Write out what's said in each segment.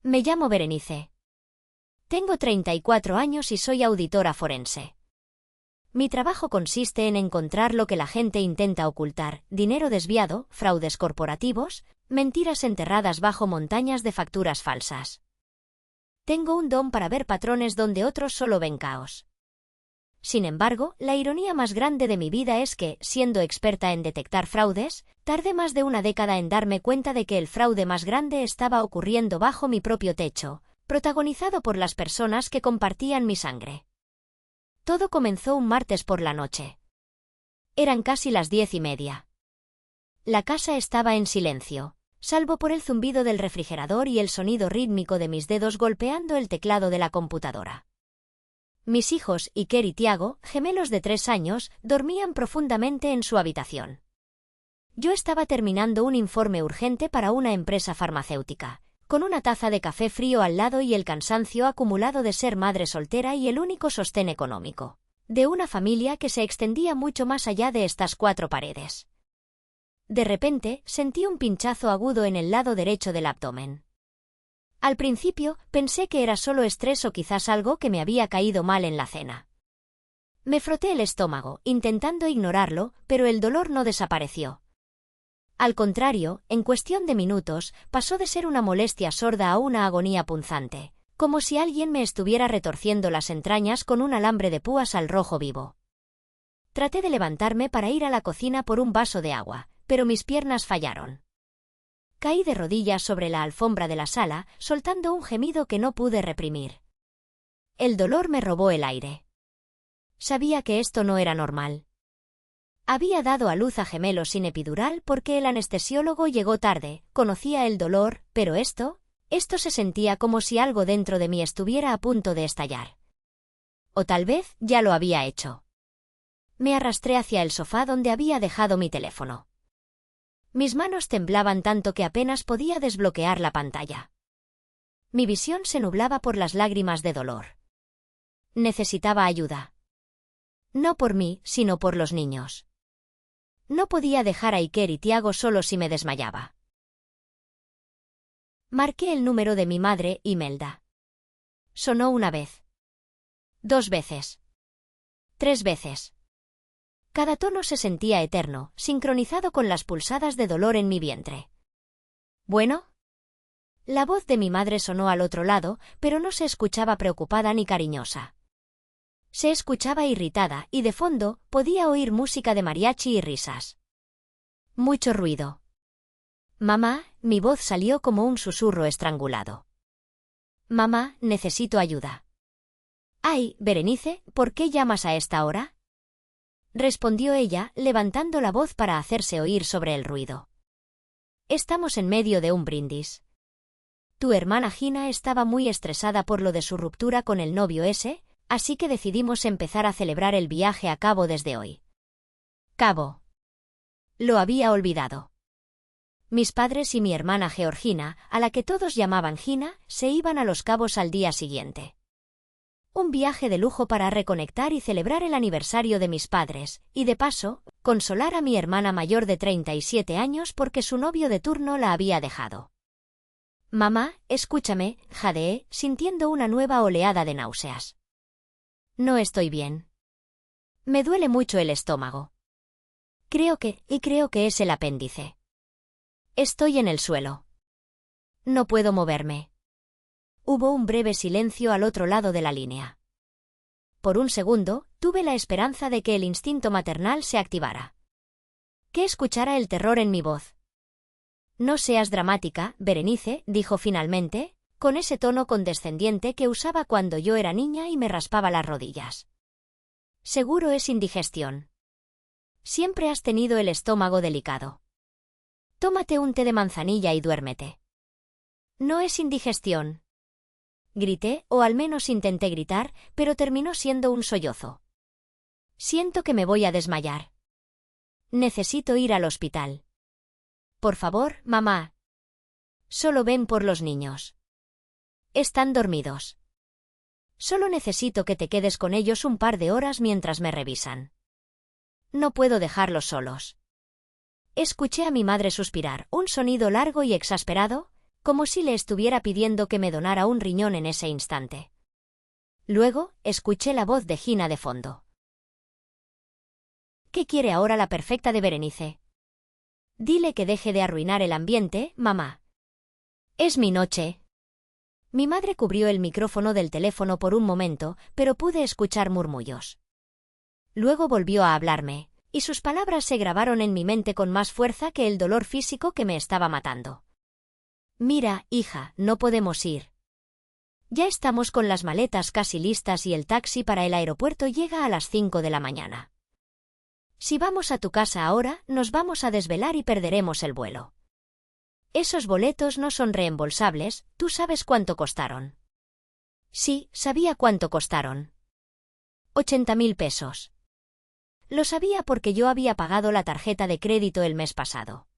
Me llamo Berenice. Tengo 34 años y soy auditora forense. Mi trabajo consiste en encontrar lo que la gente intenta ocultar: dinero desviado, fraudes corporativos, mentiras enterradas bajo montañas de facturas falsas. Tengo un don para ver patrones donde otros solo ven caos. Sin embargo, la ironía más grande de mi vida es que, siendo experta en detectar fraudes, tardé más de una década en darme cuenta de que el fraude más grande estaba ocurriendo bajo mi propio techo, protagonizado por las personas que compartían mi sangre. Todo comenzó un martes por la noche. Eran casi las 10:30. La casa estaba en silencio, salvo por el zumbido del refrigerador y el sonido rítmico de mis dedos golpeando el teclado de la computadora. Mis hijos, Iker y Tiago, gemelos de 3 años, dormían profundamente en su habitación. Yo estaba terminando un informe urgente para una empresa farmacéutica, con una taza de café frío al lado y el cansancio acumulado de ser madre soltera y el único sostén económico de una familia que se extendía mucho más allá de estas 4 paredes. De repente, sentí un pinchazo agudo en el lado derecho del abdomen. Al principio, pensé que era solo estrés o quizás algo que me había caído mal en la cena. Me froté el estómago, intentando ignorarlo, pero el dolor no desapareció. Al contrario, en cuestión de minutos, pasó de ser una molestia sorda a una agonía punzante, como si alguien me estuviera retorciendo las entrañas con un alambre de púas al rojo vivo. Traté de levantarme para ir a la cocina por un vaso de agua, pero mis piernas fallaron. Caí de rodillas sobre la alfombra de la sala, soltando un gemido que no pude reprimir. El dolor me robó el aire. Sabía que esto no era normal. Había dado a luz a gemelos sin epidural porque el anestesiólogo llegó tarde, conocía el dolor, pero esto se sentía como si algo dentro de mí estuviera a punto de estallar. O tal vez ya lo había hecho. Me arrastré hacia el sofá donde había dejado mi teléfono. Mis manos temblaban tanto que apenas podía desbloquear la pantalla. Mi visión se nublaba por las lágrimas de dolor. Necesitaba ayuda. No por mí, sino por los niños. No podía dejar a Iker y Tiago solos si me desmayaba. Marqué el número de mi madre, Imelda. Sonó una vez. 2 veces. 3 veces. Cada tono se sentía eterno, sincronizado con las pulsadas de dolor en mi vientre. ¿Bueno? La voz de mi madre sonó al otro lado, pero no se escuchaba preocupada ni cariñosa. Se escuchaba irritada, y de fondo podía oír música de mariachi y risas. Mucho ruido. Mamá, mi voz salió como un susurro estrangulado. Mamá, necesito ayuda. Ay, Berenice, ¿por qué llamas a esta hora? Respondió ella, levantando la voz para hacerse oír sobre el ruido. Estamos en medio de un brindis. Tu hermana Gina estaba muy estresada por lo de su ruptura con el novio ese, así que decidimos empezar a celebrar el viaje a Cabo desde hoy. Cabo. Lo había olvidado. Mis padres y mi hermana Georgina, a la que todos llamaban Gina, se iban a Los Cabos al día siguiente. Un viaje de lujo para reconectar y celebrar el aniversario de mis padres, y de paso, consolar a mi hermana mayor de 37 años porque su novio de turno la había dejado. Mamá, escúchame, jadeé, sintiendo una nueva oleada de náuseas. No estoy bien. Me duele mucho el estómago. Creo que es el apéndice. Estoy en el suelo. No puedo moverme. Hubo un breve silencio al otro lado de la línea. Por un segundo, tuve la esperanza de que el instinto maternal se activara. Que escuchara el terror en mi voz. No seas dramática, Berenice, dijo finalmente, con ese tono condescendiente que usaba cuando yo era niña y me raspaba las rodillas. Seguro es indigestión. Siempre has tenido el estómago delicado. Tómate un té de manzanilla y duérmete. No es indigestión. Grité, o al menos intenté gritar, pero terminó siendo un sollozo. Siento que me voy a desmayar. Necesito ir al hospital. Por favor, mamá. Solo ven por los niños. Están dormidos. Solo necesito que te quedes con ellos un par de horas mientras me revisan. No puedo dejarlos solos. Escuché a mi madre suspirar, un sonido largo y exasperado, como si le estuviera pidiendo que me donara un riñón en ese instante. Luego, escuché la voz de Gina de fondo. ¿Qué quiere ahora la perfecta de Berenice? Dile que deje de arruinar el ambiente, mamá. Es mi noche. Mi madre cubrió el micrófono del teléfono por un momento, pero pude escuchar murmullos. Luego volvió a hablarme, y sus palabras se grabaron en mi mente con más fuerza que el dolor físico que me estaba matando. Mira, hija, no podemos ir. Ya estamos con las maletas casi listas y el taxi para el aeropuerto llega a las 5 de la mañana. Si vamos a tu casa ahora, nos vamos a desvelar y perderemos el vuelo. Esos boletos no son reembolsables, ¿tú sabes cuánto costaron? Sí, sabía cuánto costaron. 80.000 pesos. Lo sabía porque yo había pagado la tarjeta de crédito el mes pasado.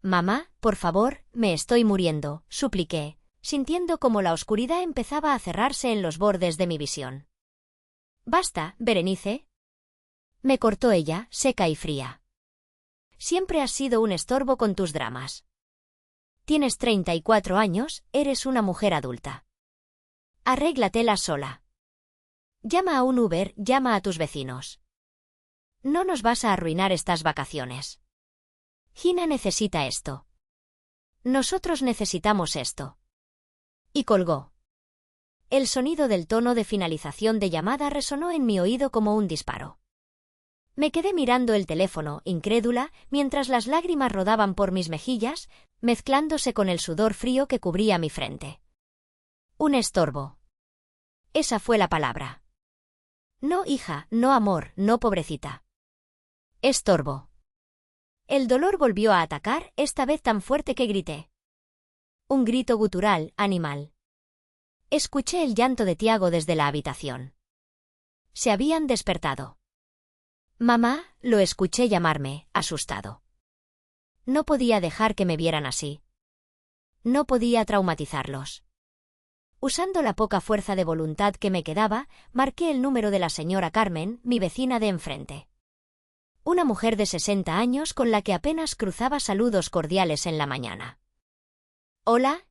Mamá, por favor, me estoy muriendo, supliqué, sintiendo como la oscuridad empezaba a cerrarse en los bordes de mi visión. Basta, Berenice. Me cortó ella, seca y fría. Siempre has sido un estorbo con tus dramas. Tienes 34 años, eres una mujer adulta. Arréglatela sola. Llama a un Uber, llama a tus vecinos. No nos vas a arruinar estas vacaciones. Gina necesita esto. Nosotros necesitamos esto. Y colgó. El sonido del tono de finalización de llamada resonó en mi oído como un disparo. Me quedé mirando el teléfono, incrédula, mientras las lágrimas rodaban por mis mejillas, mezclándose con el sudor frío que cubría mi frente. Un estorbo. Esa fue la palabra. No, hija, no, amor, no, pobrecita. Estorbo. El dolor volvió a atacar, esta vez tan fuerte que grité. Un grito gutural, animal. Escuché el llanto de Tiago desde la habitación. Se habían despertado. Mamá, lo escuché llamarme, asustado. No podía dejar que me vieran así. No podía traumatizarlos. Usando la poca fuerza de voluntad que me quedaba, marqué el número de la señora Carmen, mi vecina de enfrente. Una mujer de 60 años con la que apenas cruzaba saludos cordiales en la mañana. «¿Hola?»,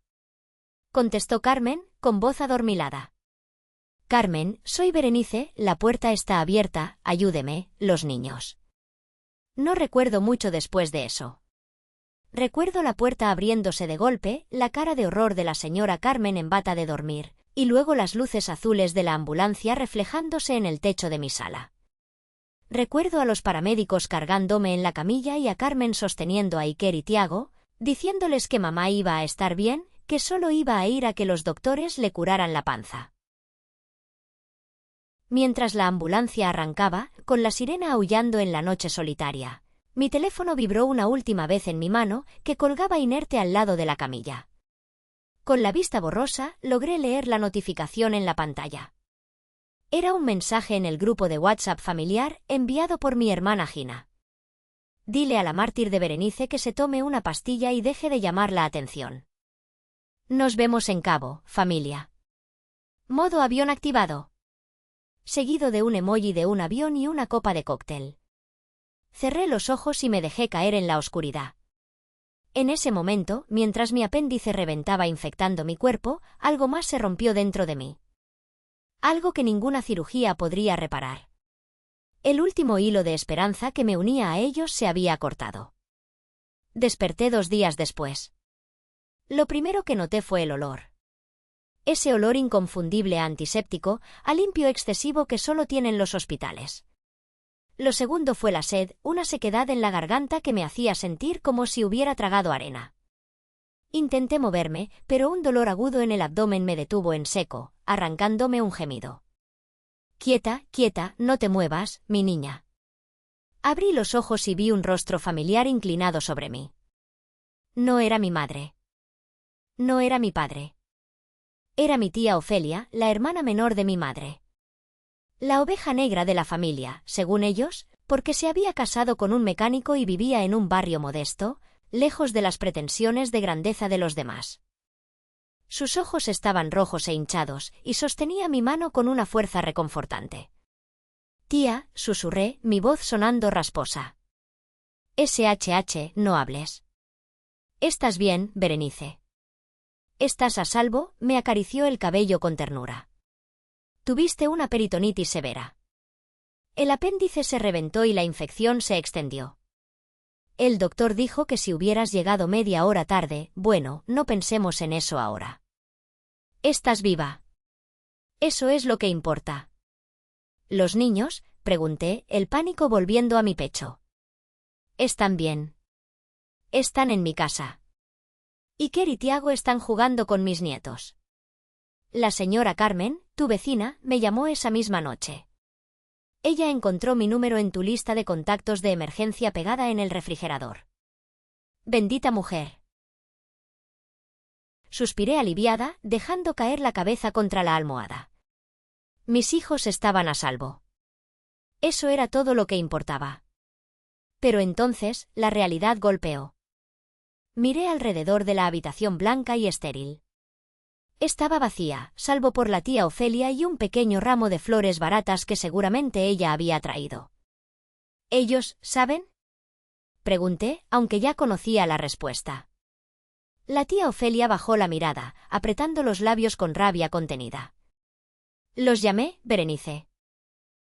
contestó Carmen, con voz adormilada. «Carmen, soy Berenice, la puerta está abierta, ayúdeme, los niños». No recuerdo mucho después de eso. Recuerdo la puerta abriéndose de golpe, la cara de horror de la señora Carmen en bata de dormir, y luego las luces azules de la ambulancia reflejándose en el techo de mi sala. Recuerdo a los paramédicos cargándome en la camilla y a Carmen sosteniendo a Iker y Tiago, diciéndoles que mamá iba a estar bien, que solo iba a ir a que los doctores le curaran la panza. Mientras la ambulancia arrancaba, con la sirena aullando en la noche solitaria, mi teléfono vibró una última vez en mi mano, que colgaba inerte al lado de la camilla. Con la vista borrosa, logré leer la notificación en la pantalla. Era un mensaje en el grupo de WhatsApp familiar, enviado por mi hermana Gina. Dile a la mártir de Berenice que se tome una pastilla y deje de llamar la atención. Nos vemos en Cabo, familia. Modo avión activado. Seguido de un emoji de un avión y una copa de cóctel. Cerré los ojos y me dejé caer en la oscuridad. En ese momento, mientras mi apéndice reventaba infectando mi cuerpo, algo más se rompió dentro de mí. Algo que ninguna cirugía podría reparar. El último hilo de esperanza que me unía a ellos se había cortado. Desperté 2 días después. Lo primero que noté fue el olor. Ese olor inconfundible a antiséptico, a limpio excesivo que solo tienen los hospitales. Lo segundo fue la sed, una sequedad en la garganta que me hacía sentir como si hubiera tragado arena. Intenté moverme, pero un dolor agudo en el abdomen me detuvo en seco, arrancándome un gemido. «Quieta, quieta, no te muevas, mi niña». Abrí los ojos y vi un rostro familiar inclinado sobre mí. No era mi madre. No era mi padre. Era mi tía Ofelia, la hermana menor de mi madre. La oveja negra de la familia, según ellos, porque se había casado con un mecánico y vivía en un barrio modesto, lejos de las pretensiones de grandeza de los demás. Sus ojos estaban rojos e hinchados, y sostenía mi mano con una fuerza reconfortante. «Tía», susurré, mi voz sonando rasposa. «SHH, no hables». «¿Estás bien, Berenice?». Estás a salvo, me acarició el cabello con ternura. Tuviste una peritonitis severa. El apéndice se reventó y la infección se extendió. El doctor dijo que si hubieras llegado media hora tarde, bueno, no pensemos en eso ahora. Estás viva. Eso es lo que importa. ¿Los niños?, pregunté, el pánico volviendo a mi pecho. Están bien. Están en mi casa. Iker y Tiago están jugando con mis nietos. La señora Carmen, tu vecina, me llamó esa misma noche. Ella encontró mi número en tu lista de contactos de emergencia pegada en el refrigerador. Bendita mujer. Suspiré aliviada, dejando caer la cabeza contra la almohada. Mis hijos estaban a salvo. Eso era todo lo que importaba. Pero entonces, la realidad golpeó. Miré alrededor de la habitación blanca y estéril. Estaba vacía, salvo por la tía Ofelia y un pequeño ramo de flores baratas que seguramente ella había traído. ¿Ellos saben?, pregunté, aunque ya conocía la respuesta. La tía Ofelia bajó la mirada, apretando los labios con rabia contenida. Los llamé, Berenice.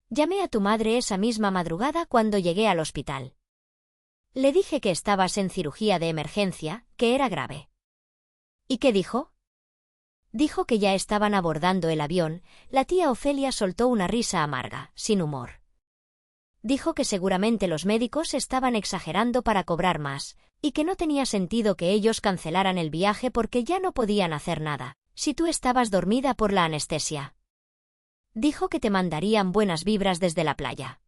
Llamé a tu madre esa misma madrugada cuando llegué al hospital. Le dije que estabas en cirugía de emergencia, que era grave. ¿Y qué dijo? Dijo que ya estaban abordando el avión. La tía Ofelia soltó una risa amarga, sin humor. Dijo que seguramente los médicos estaban exagerando para cobrar más, y que no tenía sentido que ellos cancelaran el viaje porque ya no podían hacer nada, si tú estabas dormida por la anestesia. Dijo que te mandarían buenas vibras desde la playa.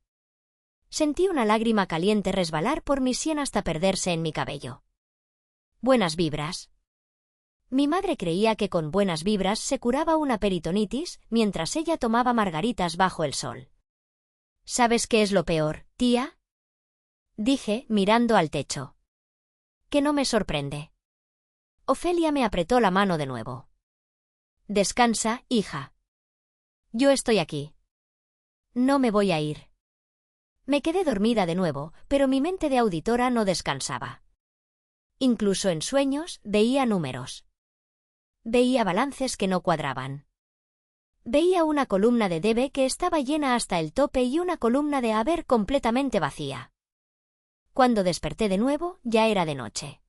Sentí una lágrima caliente resbalar por mi sien hasta perderse en mi cabello. ¿Buenas vibras? Mi madre creía que con buenas vibras se curaba una peritonitis mientras ella tomaba margaritas bajo el sol. ¿Sabes qué es lo peor, tía?, dije, mirando al techo. Que no me sorprende. Ofelia me apretó la mano de nuevo. Descansa, hija. Yo estoy aquí. No me voy a ir. Me quedé dormida de nuevo, pero mi mente de auditora no descansaba. Incluso en sueños, veía números. Veía balances que no cuadraban. Veía una columna de debe que estaba llena hasta el tope y una columna de haber completamente vacía. Cuando desperté de nuevo, ya era de noche.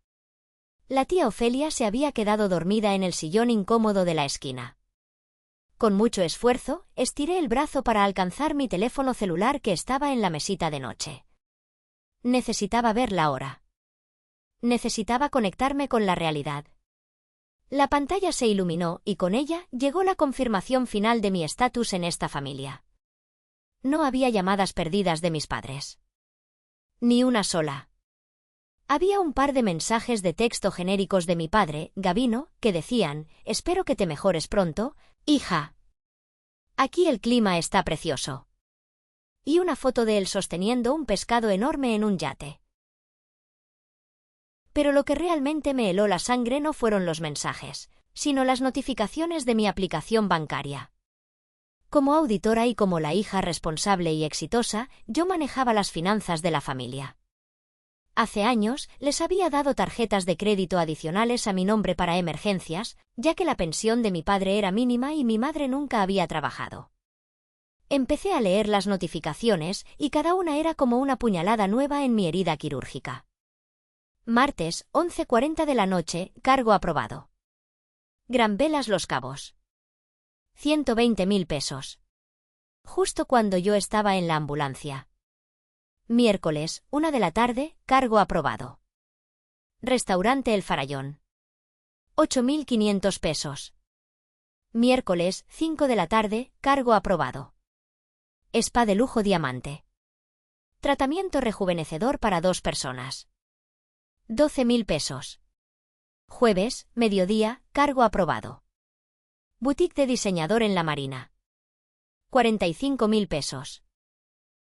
La tía Ofelia se había quedado dormida en el sillón incómodo de la esquina. Con mucho esfuerzo, estiré el brazo para alcanzar mi teléfono celular que estaba en la mesita de noche. Necesitaba ver la hora. Necesitaba conectarme con la realidad. La pantalla se iluminó y con ella llegó la confirmación final de mi estatus en esta familia. No había llamadas perdidas de mis padres. Ni una sola. Había un par de mensajes de texto genéricos de mi padre, Gabino, que decían: «Espero que te mejores pronto, hija. Aquí el clima está precioso». Y una foto de él sosteniendo un pescado enorme en un yate. Pero lo que realmente me heló la sangre no fueron los mensajes, sino las notificaciones de mi aplicación bancaria. Como auditora y como la hija responsable y exitosa, yo manejaba las finanzas de la familia. Hace años les había dado tarjetas de crédito adicionales a mi nombre para emergencias, ya que la pensión de mi padre era mínima y mi madre nunca había trabajado. Empecé a leer las notificaciones y cada una era como una puñalada nueva en mi herida quirúrgica. Martes, 11:40 de la noche, cargo aprobado. Gran Velas Los Cabos. 120.000 pesos. Justo cuando yo estaba en la ambulancia. Miércoles, 1 de la tarde, cargo aprobado. Restaurante El Farallón. 8.500 pesos. Miércoles, 5 de la tarde, cargo aprobado. Spa de lujo diamante. Tratamiento rejuvenecedor para 2 personas. 12.000 pesos. Jueves, mediodía, cargo aprobado. Boutique de diseñador en la Marina. 45.000 pesos.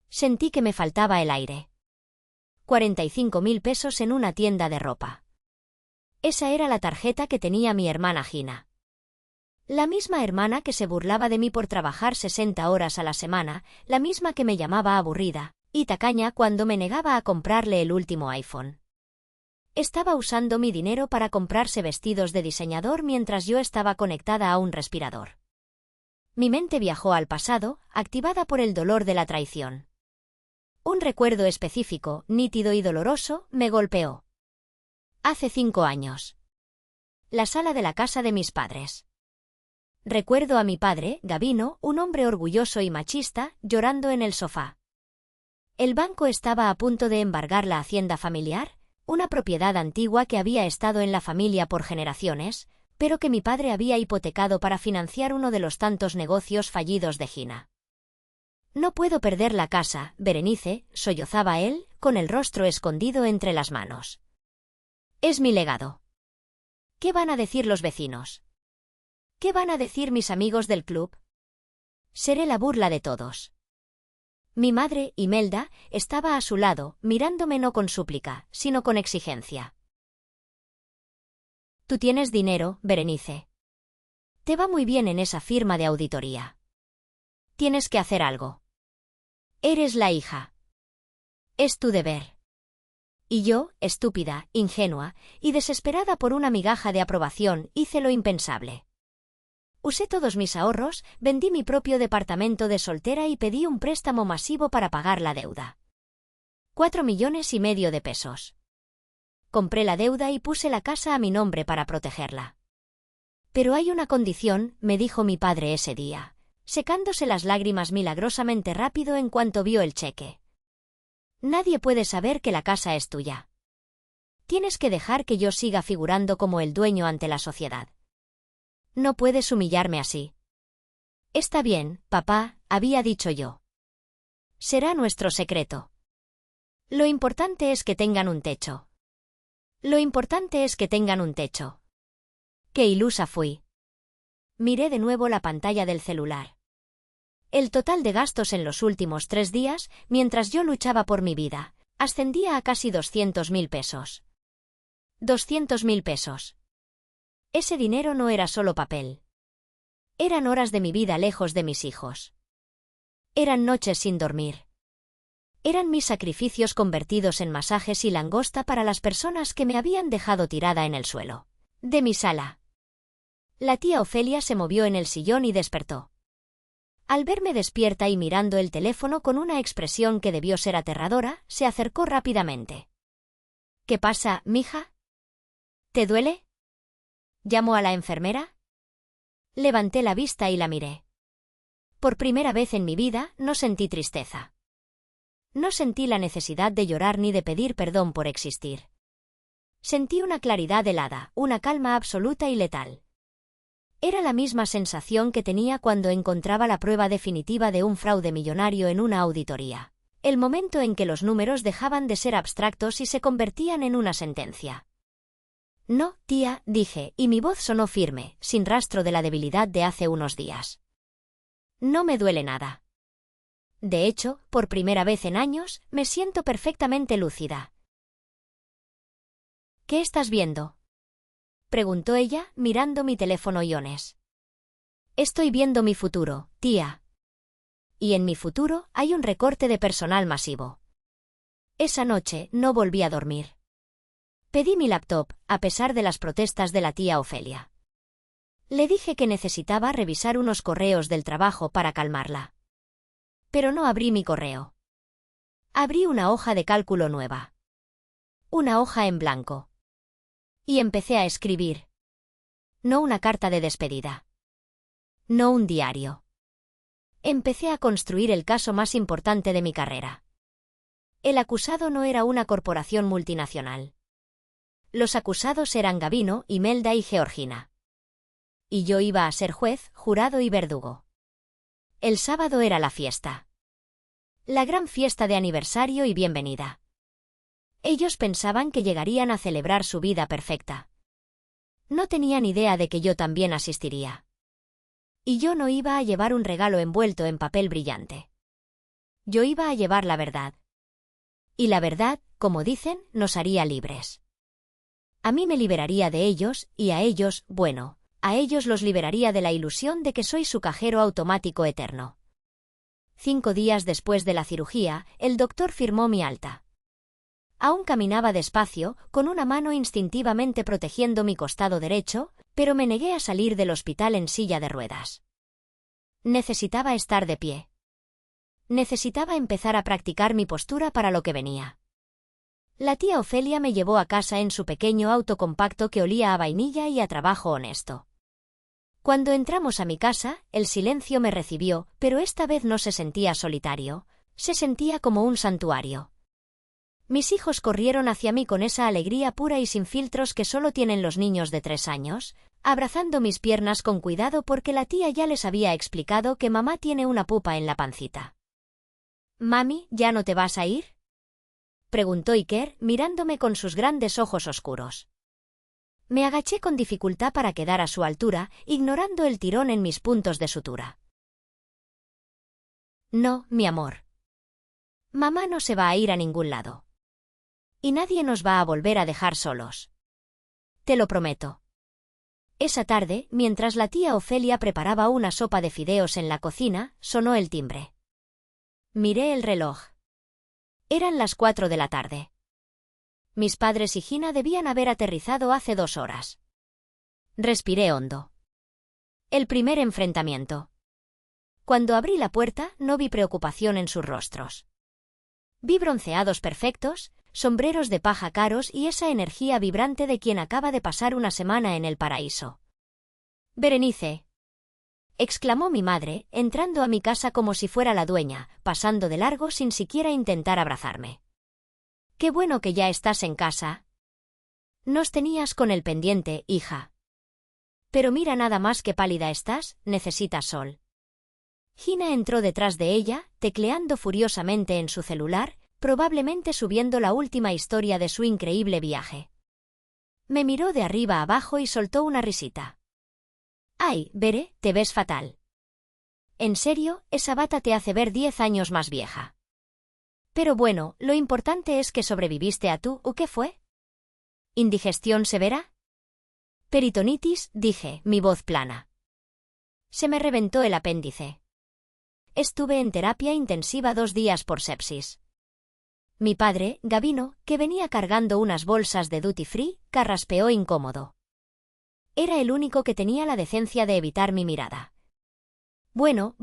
Sentí que me faltaba el aire. 45.000 pesos en una tienda de ropa. Esa era la tarjeta que tenía mi hermana Gina. La misma hermana que se burlaba de mí por trabajar 60 horas a la semana, la misma que me llamaba aburrida y tacaña cuando me negaba a comprarle el último iPhone. Estaba usando mi dinero para comprarse vestidos de diseñador mientras yo estaba conectada a un respirador. Mi mente viajó al pasado, activada por el dolor de la traición. Un recuerdo específico, nítido y doloroso, me golpeó. Hace 5 años. La sala de la casa de mis padres. Recuerdo a mi padre, Gavino, un hombre orgulloso y machista, llorando en el sofá. El banco estaba a punto de embargar la hacienda familiar, una propiedad antigua que había estado en la familia por generaciones, pero que mi padre había hipotecado para financiar uno de los tantos negocios fallidos de Gina. No puedo perder la casa, Berenice, sollozaba él, con el rostro escondido entre las manos. Es mi legado. ¿Qué van a decir los vecinos? ¿Qué van a decir mis amigos del club? Seré la burla de todos. Mi madre, Imelda, estaba a su lado, mirándome no con súplica, sino con exigencia. Tú tienes dinero, Berenice. Te va muy bien en esa firma de auditoría. Tienes que hacer algo. Eres la hija. Es tu deber. Y yo, estúpida, ingenua y desesperada por una migaja de aprobación, hice lo impensable. Usé todos mis ahorros, vendí mi propio departamento de soltera y pedí un préstamo masivo para pagar la deuda. 4,5 millones de pesos. Compré la deuda y puse la casa a mi nombre para protegerla. Pero hay una condición, me dijo mi padre ese día, secándose las lágrimas milagrosamente rápido en cuanto vio el cheque. Nadie puede saber que la casa es tuya. Tienes que dejar que yo siga figurando como el dueño ante la sociedad. No puedes humillarme así. Está bien, papá, había dicho yo. Será nuestro secreto. Lo importante es que tengan un techo. Lo importante es que tengan un techo. Qué ilusa fui. Miré de nuevo la pantalla del celular. El total de gastos en los últimos 3 días, mientras yo luchaba por mi vida, ascendía a casi 200.000 pesos. 200.000 pesos. Ese dinero no era solo papel. Eran horas de mi vida lejos de mis hijos. Eran noches sin dormir. Eran mis sacrificios convertidos en masajes y langosta para las personas que me habían dejado tirada en el suelo de mi sala. La tía Ofelia se movió en el sillón y despertó. Al verme despierta y mirando el teléfono con una expresión que debió ser aterradora, se acercó rápidamente. ¿Qué pasa, mija? ¿Te duele? ¿Llamo a la enfermera? Levanté la vista y la miré. Por primera vez en mi vida, no sentí tristeza. No sentí la necesidad de llorar ni de pedir perdón por existir. Sentí una claridad helada, una calma absoluta y letal. Era la misma sensación que tenía cuando encontraba la prueba definitiva de un fraude millonario en una auditoría. El momento en que los números dejaban de ser abstractos y se convertían en una sentencia. No, tía, dije, y mi voz sonó firme, sin rastro de la debilidad de hace unos días. No me duele nada. De hecho, por primera vez en años, me siento perfectamente lúcida. ¿Qué estás viendo? Preguntó ella, mirando mi teléfono iones. Estoy viendo mi futuro, tía. Y en mi futuro hay un recorte de personal masivo. Esa noche no volví a dormir. Pedí mi laptop, a pesar de las protestas de la tía Ofelia. Le dije que necesitaba revisar unos correos del trabajo para calmarla. Pero no abrí mi correo. Abrí una hoja de cálculo nueva. Una hoja en blanco. Y empecé a escribir. No una carta de despedida. No un diario. Empecé a construir el caso más importante de mi carrera. El acusado no era una corporación multinacional. Los acusados eran Gavino, Imelda y Georgina. Y yo iba a ser juez, jurado y verdugo. El sábado era la fiesta. La gran fiesta de aniversario y bienvenida. Ellos pensaban que llegarían a celebrar su vida perfecta. No tenían idea de que yo también asistiría. Y yo no iba a llevar un regalo envuelto en papel brillante. Yo iba a llevar la verdad. Y la verdad, como dicen, nos haría libres. A mí me liberaría de ellos, y a ellos, bueno, a ellos los liberaría de la ilusión de que soy su cajero automático eterno. 5 días después de la cirugía, el doctor firmó mi alta. Aún caminaba despacio, con una mano instintivamente protegiendo mi costado derecho, pero me negué a salir del hospital en silla de ruedas. Necesitaba estar de pie. Necesitaba empezar a practicar mi postura para lo que venía. La tía Ofelia me llevó a casa en su pequeño auto compacto que olía a vainilla y a trabajo honesto. Cuando entramos a mi casa, el silencio me recibió, pero esta vez no se sentía solitario, se sentía como un santuario. Mis hijos corrieron hacia mí con esa alegría pura y sin filtros que solo tienen los niños de 3 años, abrazando mis piernas con cuidado porque la tía ya les había explicado que mamá tiene una pupa en la pancita. «Mami, ¿ya no te vas a ir?», preguntó Iker, mirándome con sus grandes ojos oscuros. Me agaché con dificultad para quedar a su altura, ignorando el tirón en mis puntos de sutura. «No, mi amor. Mamá no se va a ir a ningún lado. Y nadie nos va a volver a dejar solos. Te lo prometo». Esa tarde, mientras la tía Ofelia preparaba una sopa de fideos en la cocina, sonó el timbre. Miré el reloj. Eran las 4 de la tarde. Mis padres y Gina debían haber aterrizado hace 2 horas. Respiré hondo. El primer enfrentamiento. Cuando abrí la puerta, no vi preocupación en sus rostros. Vi bronceados perfectos, sombreros de paja caros y esa energía vibrante de quien acaba de pasar una semana en el paraíso. «Berenice», exclamó mi madre, entrando a mi casa como si fuera la dueña, pasando de largo sin siquiera intentar abrazarme. «Qué bueno que ya estás en casa. Nos tenías con el pendiente, hija. Pero mira nada más que pálida estás, necesitas sol». Gina entró detrás de ella, tecleando furiosamente en su celular, probablemente subiendo la última historia de su increíble viaje. Me miró de arriba a abajo y soltó una risita. «Ay, Bere, te ves fatal. En serio, esa bata te hace ver 10 años más vieja. Pero bueno, lo importante es que sobreviviste a tú, ¿o qué fue? ¿Indigestión severa?». «Peritonitis», dije, mi voz plana. Se me reventó el apéndice. Estuve en terapia intensiva 2 días por sepsis. Mi padre, Gabino, que venía cargando unas bolsas de duty free, carraspeó incómodo. Era el único que tenía la decencia de evitar mi mirada. Bueno,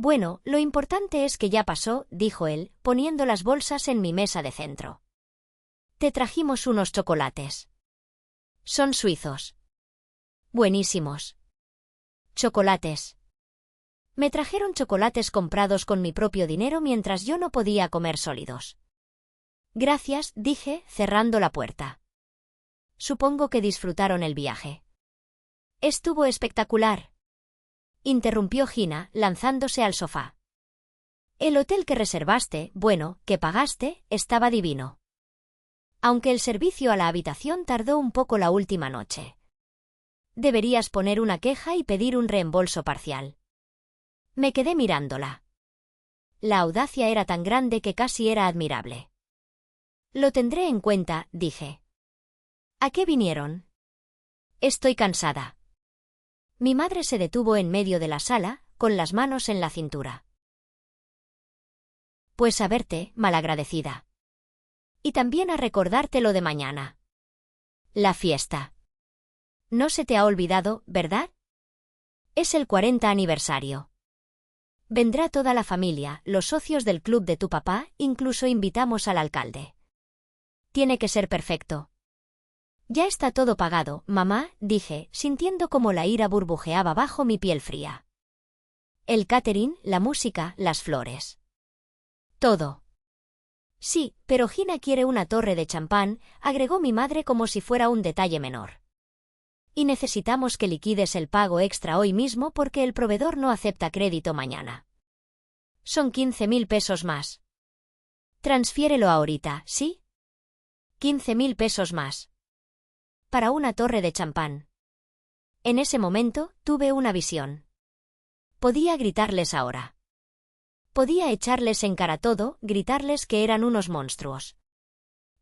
lo importante es que ya pasó», dijo él, poniendo las bolsas en mi mesa de centro. «Te trajimos unos chocolates. Son suizos. Buenísimos. Chocolates». Me trajeron chocolates comprados con mi propio dinero mientras yo no podía comer sólidos. «Gracias», dije, cerrando la puerta. «Supongo que disfrutaron el viaje». «Estuvo espectacular», interrumpió Gina, lanzándose al sofá. «El hotel que reservaste, bueno, que pagaste, estaba divino. Aunque el servicio a la habitación tardó un poco la última noche. Deberías poner una queja y pedir un reembolso parcial». Me quedé mirándola. La audacia era tan grande que casi era admirable. «Lo tendré en cuenta», dije. «¿A qué vinieron?» «Estoy cansada». Mi madre se detuvo en medio de la sala, con las manos en la cintura. «Pues a verte, malagradecida. Y también a recordarte lo de mañana. La fiesta. No se te ha olvidado, ¿verdad? Es el 40 aniversario. Vendrá toda la familia, los socios del club de tu papá, incluso invitamos al alcalde. Tiene que ser perfecto». «Ya está todo pagado, mamá», dije, sintiendo como la ira burbujeaba bajo mi piel fría. «El catering, la música, las flores. Todo». «Sí, pero Gina quiere una torre de champán», agregó mi madre como si fuera un detalle menor. «Y necesitamos que liquides el pago extra hoy mismo porque el proveedor no acepta crédito mañana. Son 15.000 pesos más. Transfiérelo ahorita, ¿sí? 15.000 pesos más. Para una torre de champán». En ese momento, tuve una visión. Podía gritarles ahora. Podía echarles en cara todo, gritarles que eran unos monstruos.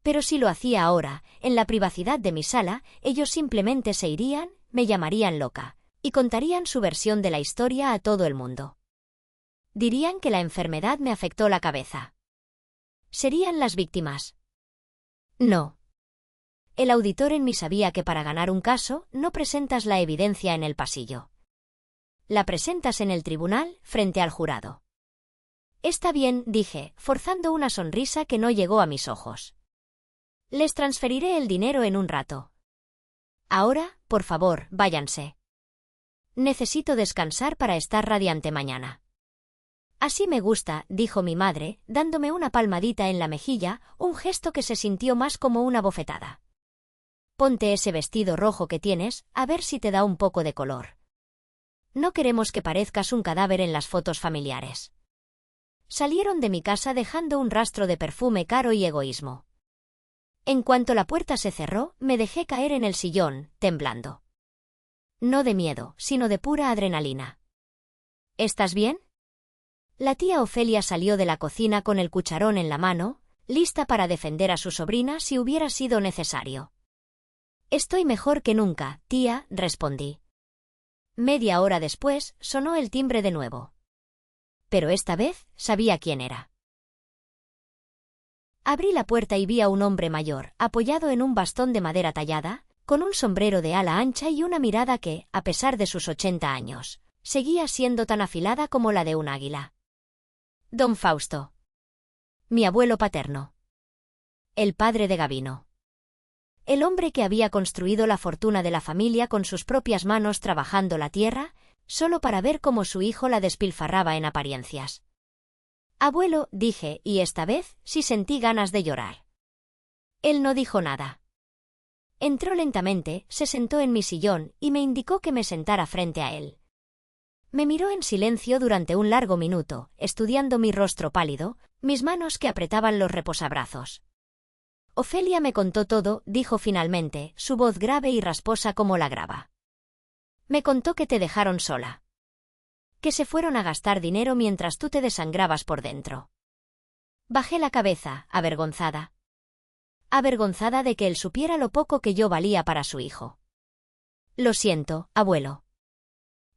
Pero si lo hacía ahora, en la privacidad de mi sala, ellos simplemente se irían, me llamarían loca, y contarían su versión de la historia a todo el mundo. Dirían que la enfermedad me afectó la cabeza. Serían las víctimas. No. El auditor en mí sabía que para ganar un caso no presentas la evidencia en el pasillo. La presentas en el tribunal, frente al jurado. Está bien, dije, forzando una sonrisa que no llegó a mis ojos. Les transferiré el dinero en un rato. Ahora, por favor, váyanse. Necesito descansar para estar radiante mañana. Así me gusta, dijo mi madre, dándome una palmadita en la mejilla, un gesto que se sintió más como una bofetada. Ponte ese vestido rojo que tienes, a ver si te da un poco de color. No queremos que parezcas un cadáver en las fotos familiares. Salieron de mi casa dejando un rastro de perfume caro y egoísmo. En cuanto la puerta se cerró, me dejé caer en el sillón, temblando. No de miedo, sino de pura adrenalina. ¿Estás bien? La tía Ofelia salió de la cocina con el cucharón en la mano, lista para defender a su sobrina si hubiera sido necesario. Estoy mejor que nunca, tía, respondí. Media hora después, sonó el timbre de nuevo. Pero esta vez, sabía quién era. Abrí la puerta y vi a un hombre mayor, apoyado en un bastón de madera tallada, con un sombrero de ala ancha y una mirada que, a pesar de sus 80 años, seguía siendo tan afilada como la de un águila. Don Fausto. Mi abuelo paterno. El padre de Gabino. El hombre que había construido la fortuna de la familia con sus propias manos trabajando la tierra, solo para ver cómo su hijo la despilfarraba en apariencias. Abuelo, dije, y esta vez sí sentí ganas de llorar. Él no dijo nada. Entró lentamente, se sentó en mi sillón y me indicó que me sentara frente a él. Me miró en silencio durante un largo minuto, estudiando mi rostro pálido, mis manos que apretaban los reposabrazos. Ofelia me contó todo, dijo finalmente, su voz grave y rasposa como la grava. Me contó que te dejaron sola. Que se fueron a gastar dinero mientras tú te desangrabas por dentro. Bajé la cabeza, avergonzada. Avergonzada de que él supiera lo poco que yo valía para su hijo. Lo siento, abuelo.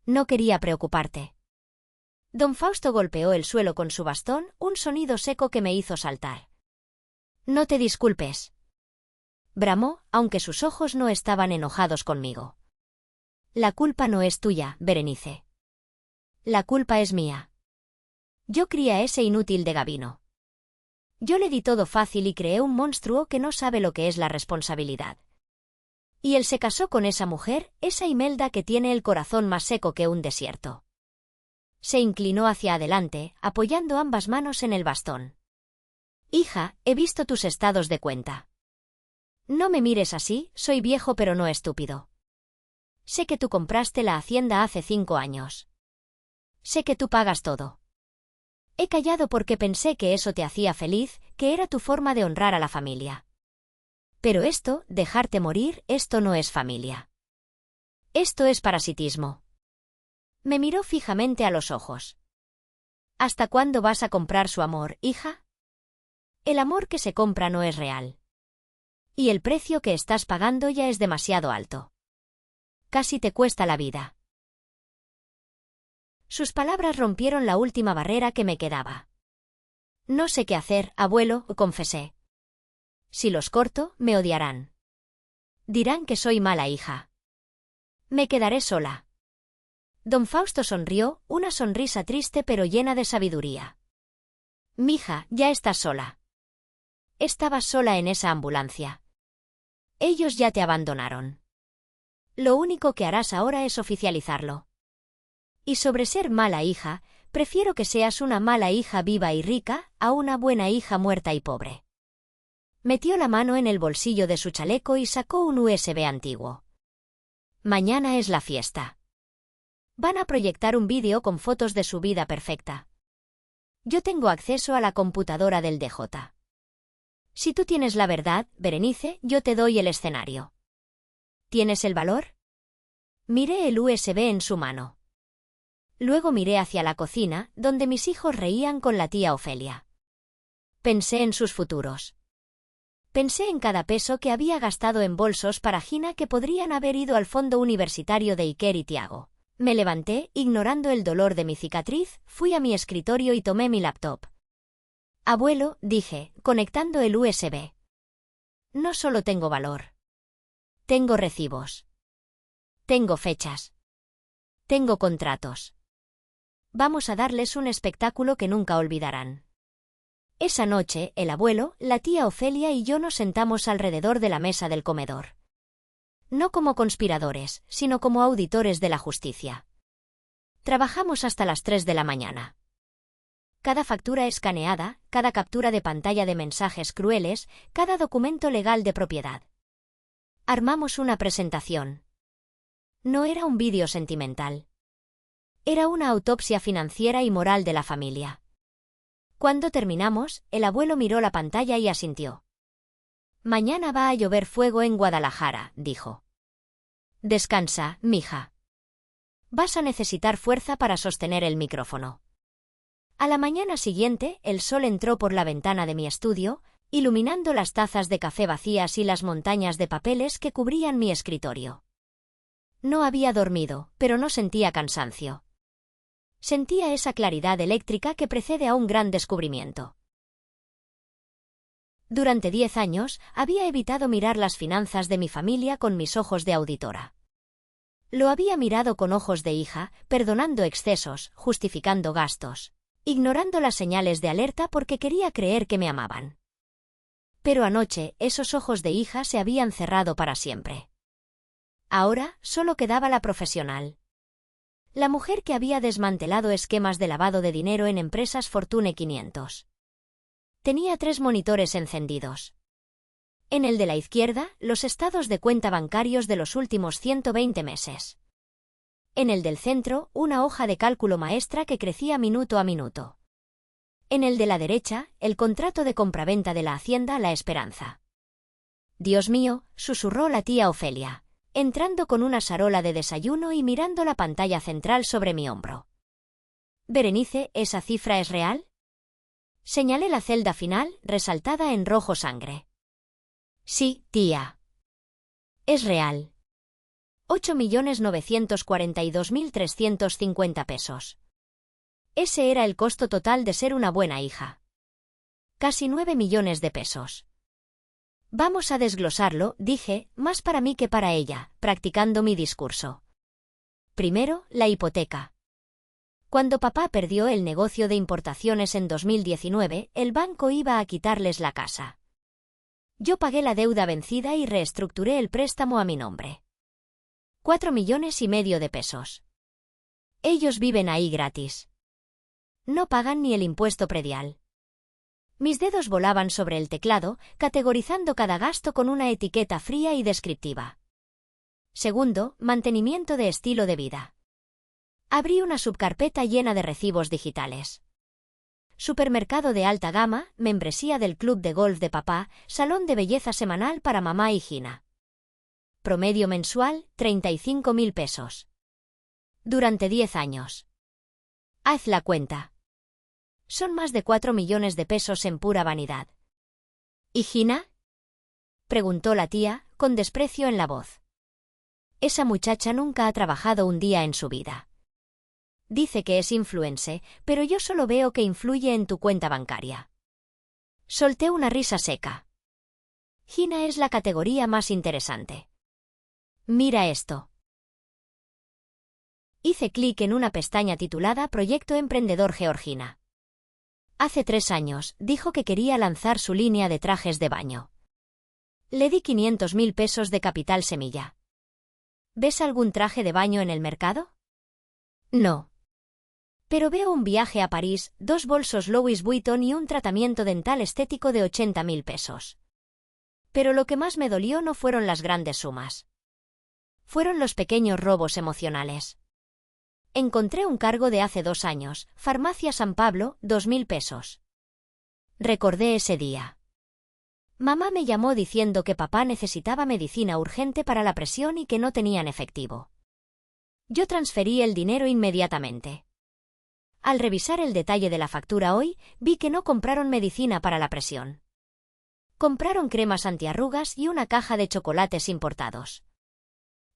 No quería preocuparte. Don Fausto golpeó el suelo con su bastón, un sonido seco que me hizo saltar. No te disculpes. Bramó, aunque sus ojos no estaban enojados conmigo. La culpa no es tuya, Berenice. La culpa es mía. Yo crié a ese inútil de Gabino. Yo le di todo fácil y creé un monstruo que no sabe lo que es la responsabilidad. Y él se casó con esa mujer, esa Imelda que tiene el corazón más seco que un desierto. Se inclinó hacia adelante, apoyando ambas manos en el bastón. Hija, he visto tus estados de cuenta. No me mires así, soy viejo pero no estúpido. Sé que tú compraste la hacienda hace 5 años. Sé que tú pagas todo. He callado porque pensé que eso te hacía feliz, que era tu forma de honrar a la familia. Pero esto, dejarte morir, esto no es familia. Esto es parasitismo. Me miró fijamente a los ojos. ¿Hasta cuándo vas a comprar su amor, hija? El amor que se compra no es real. Y el precio que estás pagando ya es demasiado alto. Casi te cuesta la vida. Sus palabras rompieron la última barrera que me quedaba. No sé qué hacer, abuelo, confesé. Si los corto, me odiarán. Dirán que soy mala hija. Me quedaré sola. Don Fausto sonrió, una sonrisa triste pero llena de sabiduría. Mija, ya estás sola. Estabas sola en esa ambulancia. Ellos ya te abandonaron. Lo único que harás ahora es oficializarlo. Y sobre ser mala hija, prefiero que seas una mala hija viva y rica, a una buena hija muerta y pobre. Metió la mano en el bolsillo de su chaleco y sacó un USB antiguo. Mañana es la fiesta. Van a proyectar un vídeo con fotos de su vida perfecta. Yo tengo acceso a la computadora del DJ. Si tú tienes la verdad, Berenice, yo te doy el escenario. ¿Tienes el valor? Miré el USB en su mano. Luego miré hacia la cocina, donde mis hijos reían con la tía Ofelia. Pensé en sus futuros. Pensé en cada peso que había gastado en bolsos para Gina que podrían haber ido al fondo universitario de Iker y Tiago. Me levanté, ignorando el dolor de mi cicatriz, fui a mi escritorio y tomé mi laptop. Abuelo, dije, conectando el USB. No solo tengo valor. Tengo recibos. Tengo fechas. Tengo contratos. Vamos a darles un espectáculo que nunca olvidarán. Esa noche, el abuelo, la tía Ofelia y yo nos sentamos alrededor de la mesa del comedor. No como conspiradores, sino como auditores de la justicia. Trabajamos hasta las 3 de la mañana. Cada factura escaneada, cada captura de pantalla de mensajes crueles, cada documento legal de propiedad. Armamos una presentación. No era un vídeo sentimental. Era una autopsia financiera y moral de la familia. Cuando terminamos, el abuelo miró la pantalla y asintió. Mañana va a llover fuego en Guadalajara, dijo. Descansa, mija. Vas a necesitar fuerza para sostener el micrófono. A la mañana siguiente, el sol entró por la ventana de mi estudio, iluminando las tazas de café vacías y las montañas de papeles que cubrían mi escritorio. No había dormido, pero no sentía cansancio. Sentía esa claridad eléctrica que precede a un gran descubrimiento. Durante 10 años, había evitado mirar las finanzas de mi familia con mis ojos de auditora. Lo había mirado con ojos de hija, perdonando excesos, justificando gastos, ignorando las señales de alerta porque quería creer que me amaban. Pero anoche, esos ojos de hija se habían cerrado para siempre. Ahora, solo quedaba la profesional. La mujer que había desmantelado esquemas de lavado de dinero en empresas Fortune 500. Tenía 3 monitores encendidos. En el de la izquierda, los estados de cuenta bancarios de los últimos 120 meses. En el del centro, una hoja de cálculo maestra que crecía minuto a minuto. En el de la derecha, el contrato de compraventa de la hacienda La Esperanza. Dios mío, susurró la tía Ofelia, entrando con una sarola de desayuno y mirando la pantalla central sobre mi hombro. Berenice, ¿esa cifra es real? Señalé la celda final, resaltada en rojo sangre. Sí, tía. Es real. 8.942.350 pesos. Ese era el costo total de ser una buena hija. Casi 9 millones de pesos. Vamos a desglosarlo, dije, más para mí que para ella, practicando mi discurso. Primero, la hipoteca. Cuando papá perdió el negocio de importaciones en 2019, el banco iba a quitarles la casa. Yo pagué la deuda vencida y reestructuré el préstamo a mi nombre. 4,5 millones de pesos. Ellos viven ahí gratis. No pagan ni el impuesto predial. Mis dedos volaban sobre el teclado, categorizando cada gasto con una etiqueta fría y descriptiva. Segundo, mantenimiento de estilo de vida. Abrí una subcarpeta llena de recibos digitales. Supermercado de alta gama, membresía del club de golf de papá, salón de belleza semanal para mamá y Gina. Promedio mensual, 35.000 pesos. Durante 10 años. Haz la cuenta. Son más de 4 millones de pesos en pura vanidad. ¿Y Gina? Preguntó la tía, con desprecio en la voz. Esa muchacha nunca ha trabajado un día en su vida. Dice que es influencer, pero yo solo veo que influye en tu cuenta bancaria. Solté una risa seca. Gina es la categoría más interesante. Mira esto. Hice clic en una pestaña titulada Proyecto Emprendedor Georgina. Hace 3 años, dijo que quería lanzar su línea de trajes de baño. Le di 500.000 pesos de capital semilla. ¿Ves algún traje de baño en el mercado? No. Pero veo un viaje a París, 2 bolsos Louis Vuitton y un tratamiento dental estético de 80.000 pesos. Pero lo que más me dolió no fueron las grandes sumas. Fueron los pequeños robos emocionales. Encontré un cargo de hace 2 años, Farmacia San Pablo, 2.000 pesos. Recordé ese día. Mamá me llamó diciendo que papá necesitaba medicina urgente para la presión y que no tenían efectivo. Yo transferí el dinero inmediatamente. Al revisar el detalle de la factura hoy, vi que no compraron medicina para la presión. Compraron cremas antiarrugas y una caja de chocolates importados.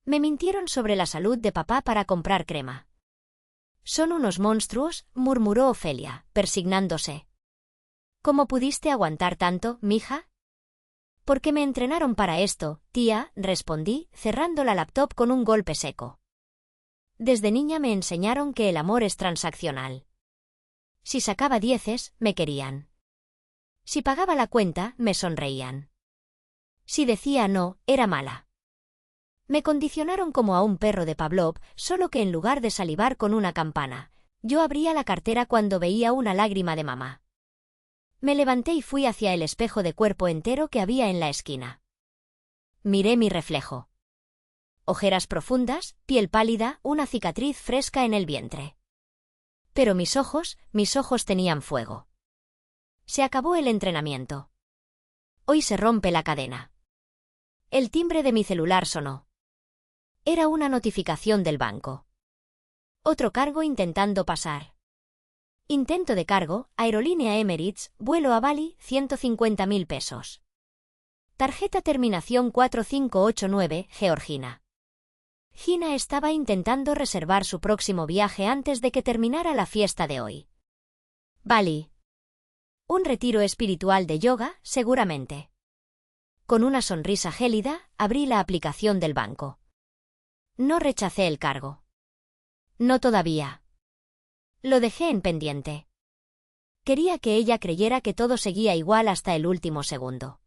Me mintieron sobre la salud de papá para comprar crema. Son unos monstruos, murmuró Ofelia, persignándose. ¿Cómo pudiste aguantar tanto, mija? Porque me entrenaron para esto, tía, respondí, cerrando la laptop con un golpe seco. Desde niña me enseñaron que el amor es transaccional. Si sacaba 10, me querían. Si pagaba la cuenta, me sonreían. Si decía no, era mala. Me condicionaron como a un perro de Pavlov, solo que en lugar de salivar con una campana, yo abría la cartera cuando veía una lágrima de mamá. Me levanté y fui hacia el espejo de cuerpo entero que había en la esquina. Miré mi reflejo. Ojeras profundas, piel pálida, una cicatriz fresca en el vientre. Pero mis ojos tenían fuego. Se acabó el entrenamiento. Hoy se rompe la cadena. El timbre de mi celular sonó. Era una notificación del banco. Otro cargo intentando pasar. Intento de cargo, Aerolínea Emirates, vuelo a Bali, 150.000 pesos. Tarjeta terminación 4589, Georgina. Gina estaba intentando reservar su próximo viaje antes de que terminara la fiesta de hoy. Bali. Un retiro espiritual de yoga, seguramente. Con una sonrisa gélida, abrí la aplicación del banco. No rechacé el cargo. No todavía. Lo dejé en pendiente. Quería que ella creyera que todo seguía igual hasta el último segundo.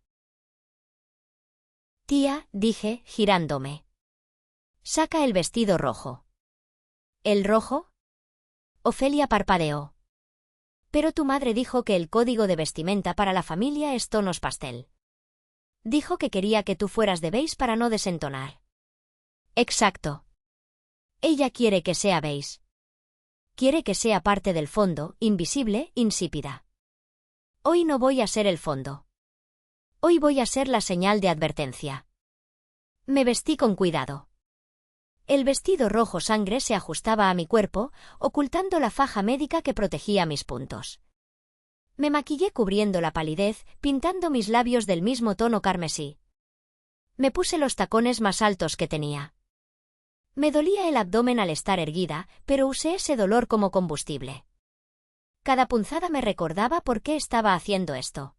Tía, dije, girándome. Saca el vestido rojo. ¿El rojo? Ofelia parpadeó. Pero tu madre dijo que el código de vestimenta para la familia es tonos pastel. Dijo que quería que tú fueras de beige para no desentonar. Exacto. Ella quiere que sea beige. Quiere que sea parte del fondo, invisible, insípida. Hoy no voy a ser el fondo. Hoy voy a ser la señal de advertencia. Me vestí con cuidado. El vestido rojo sangre se ajustaba a mi cuerpo, ocultando la faja médica que protegía mis puntos. Me maquillé cubriendo la palidez, pintando mis labios del mismo tono carmesí. Me puse los tacones más altos que tenía. Me dolía el abdomen al estar erguida, pero usé ese dolor como combustible. Cada punzada me recordaba por qué estaba haciendo esto.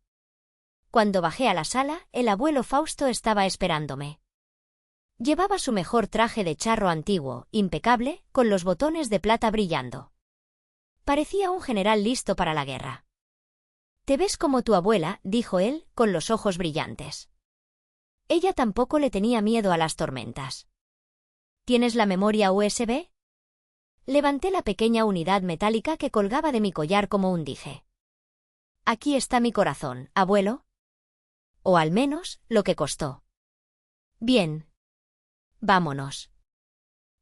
Cuando bajé a la sala, el abuelo Fausto estaba esperándome. Llevaba su mejor traje de charro antiguo, impecable, con los botones de plata brillando. Parecía un general listo para la guerra. «Te ves como tu abuela», dijo él, con los ojos brillantes. Ella tampoco le tenía miedo a las tormentas. ¿Tienes la memoria USB? Levanté la pequeña unidad metálica que colgaba de mi collar como un dije. Aquí está mi corazón, abuelo. O al menos, lo que costó. Bien. Vámonos.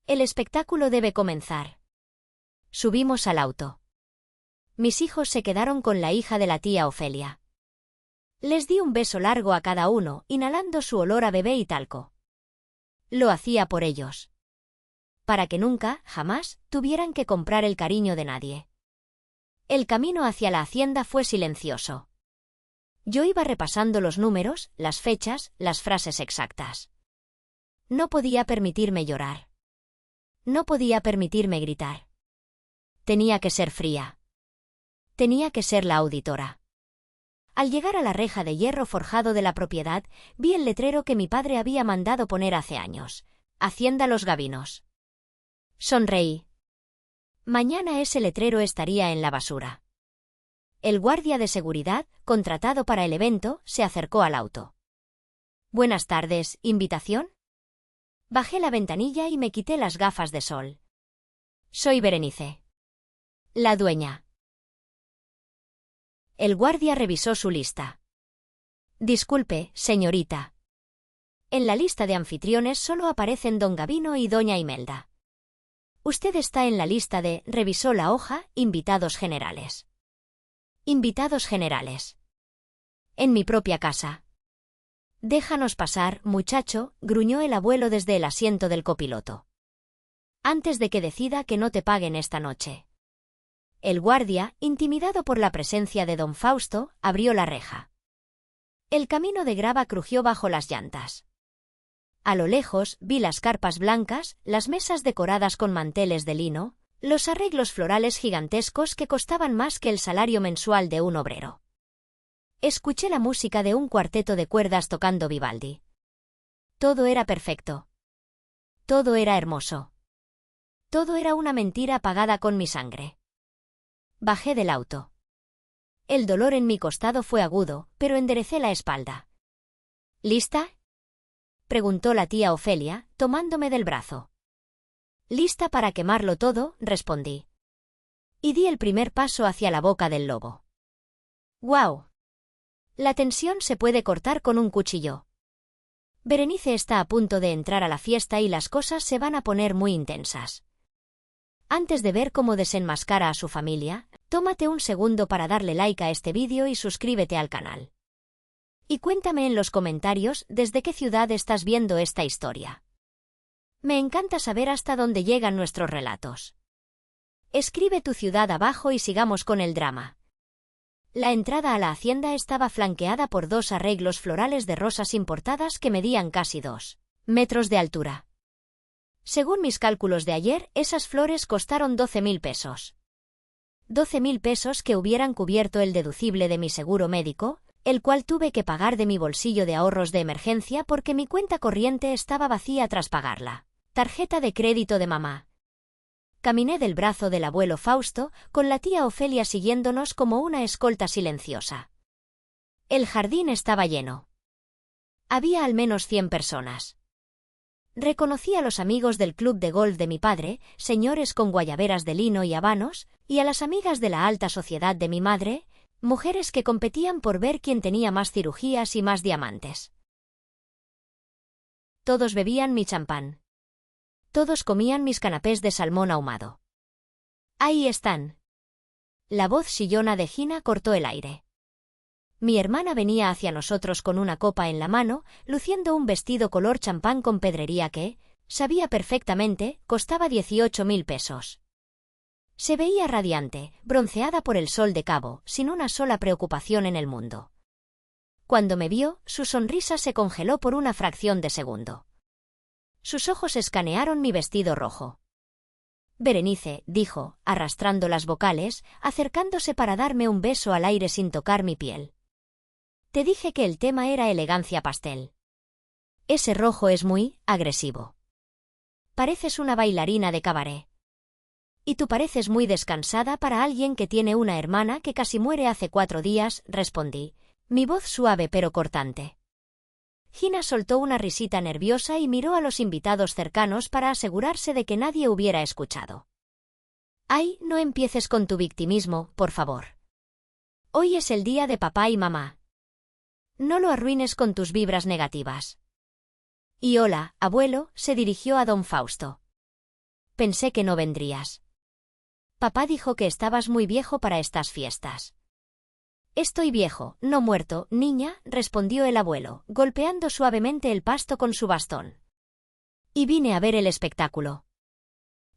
El espectáculo debe comenzar. Subimos al auto. Mis hijos se quedaron con la hija de la tía Ofelia. Les di un beso largo a cada uno, inhalando su olor a bebé y talco. Lo hacía por ellos. Para que nunca, jamás, tuvieran que comprar el cariño de nadie. El camino hacia la hacienda fue silencioso. Yo iba repasando los números, las fechas, las frases exactas. No podía permitirme llorar. No podía permitirme gritar. Tenía que ser fría. Tenía que ser la auditora. Al llegar a la reja de hierro forjado de la propiedad, vi el letrero que mi padre había mandado poner hace años. Hacienda Los Gavinos. Sonreí. Mañana ese letrero estaría en la basura. El guardia de seguridad, contratado para el evento, se acercó al auto. Buenas tardes, ¿invitación? Bajé la ventanilla y me quité las gafas de sol. Soy Berenice. La dueña. El guardia revisó su lista. Disculpe, señorita. En la lista de anfitriones solo aparecen don Gavino y doña Imelda. Usted está en la lista de, revisó la hoja, invitados generales. Invitados generales. En mi propia casa. Déjanos pasar, muchacho, gruñó el abuelo desde el asiento del copiloto. Antes de que decida que no te paguen esta noche. El guardia, intimidado por la presencia de don Fausto, abrió la reja. El camino de grava crujió bajo las llantas. A lo lejos vi las carpas blancas, las mesas decoradas con manteles de lino, los arreglos florales gigantescos que costaban más que el salario mensual de un obrero. Escuché la música de un cuarteto de cuerdas tocando Vivaldi. Todo era perfecto. Todo era hermoso. Todo era una mentira pagada con mi sangre. Bajé del auto. El dolor en mi costado fue agudo, pero enderecé la espalda. ¿Lista?, preguntó la tía Ofelia, tomándome del brazo. Lista para quemarlo todo, respondí. Y di el primer paso hacia la boca del lobo. ¡Guau! La tensión se puede cortar con un cuchillo. Berenice está a punto de entrar a la fiesta y las cosas se van a poner muy intensas. Antes de ver cómo desenmascara a su familia, tómate un segundo para darle like a este vídeo y suscríbete al canal. Y cuéntame en los comentarios desde qué ciudad estás viendo esta historia. Me encanta saber hasta dónde llegan nuestros relatos. Escribe tu ciudad abajo y sigamos con el drama. La entrada a la hacienda estaba flanqueada por 2 arreglos florales de rosas importadas que medían casi 2 metros de altura. Según mis cálculos de ayer, esas flores costaron 12.000 pesos. 12.000 pesos que hubieran cubierto el deducible de mi seguro médico, el cual tuve que pagar de mi bolsillo de ahorros de emergencia porque mi cuenta corriente estaba vacía tras pagarla. Tarjeta de crédito de mamá. Caminé del brazo del abuelo Fausto, con la tía Ofelia siguiéndonos como una escolta silenciosa. El jardín estaba lleno. Había al menos 100 personas. Reconocí a los amigos del club de golf de mi padre, señores con guayaberas de lino y habanos, y a las amigas de la alta sociedad de mi madre, mujeres que competían por ver quién tenía más cirugías y más diamantes. Todos bebían mi champán. Todos comían mis canapés de salmón ahumado. Ahí están. La voz chillona de Gina cortó el aire. Mi hermana venía hacia nosotros con una copa en la mano, luciendo un vestido color champán con pedrería que, sabía perfectamente, costaba 18.000 pesos. Se veía radiante, bronceada por el sol de Cabo, sin una sola preocupación en el mundo. Cuando me vio, su sonrisa se congeló por una fracción de segundo. Sus ojos escanearon mi vestido rojo. Berenice, dijo, arrastrando las vocales, acercándose para darme un beso al aire sin tocar mi piel. Te dije que el tema era elegancia pastel. Ese rojo es muy agresivo. Pareces una bailarina de cabaret. Y tú pareces muy descansada para alguien que tiene una hermana que casi muere hace 4 días, respondí, mi voz suave pero cortante. Gina soltó una risita nerviosa y miró a los invitados cercanos para asegurarse de que nadie hubiera escuchado. Ay, no empieces con tu victimismo, por favor. Hoy es el día de papá y mamá. No lo arruines con tus vibras negativas. Y hola, abuelo, se dirigió a don Fausto. Pensé que no vendrías. Papá dijo que estabas muy viejo para estas fiestas. Estoy viejo, no muerto, niña, respondió el abuelo, golpeando suavemente el pasto con su bastón. Y vine a ver el espectáculo.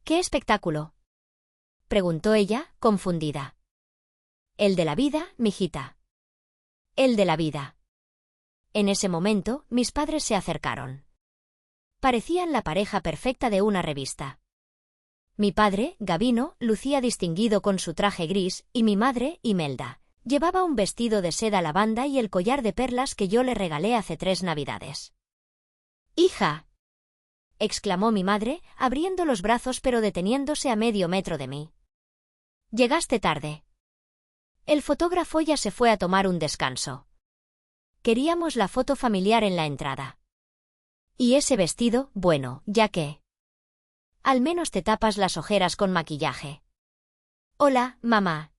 ¿Qué espectáculo?, preguntó ella, confundida. El de la vida, mijita. El de la vida. En ese momento, mis padres se acercaron. Parecían la pareja perfecta de una revista. Mi padre, Gabino, lucía distinguido con su traje gris, y mi madre, Imelda, llevaba un vestido de seda lavanda y el collar de perlas que yo le regalé hace 3 Navidades. ¡Hija!, exclamó mi madre, abriendo los brazos pero deteniéndose a medio metro de mí. Llegaste tarde. El fotógrafo ya se fue a tomar un descanso. Queríamos la foto familiar en la entrada. Y ese vestido, bueno, ya que... Al menos te tapas las ojeras con maquillaje. Hola, mamá.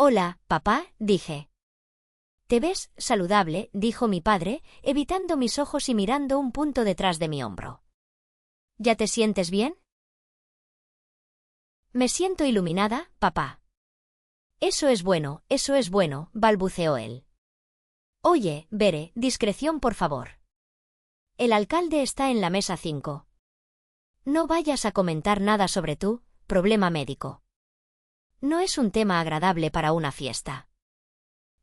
Hola, papá, dije. Te ves saludable, dijo mi padre, evitando mis ojos y mirando un punto detrás de mi hombro. ¿Ya te sientes bien? Me siento iluminada, papá. Eso es bueno, balbuceó él. Oye, Bere, discreción por favor. El alcalde está en la mesa 5. No vayas a comentar nada sobre tu problema médico. No es un tema agradable para una fiesta.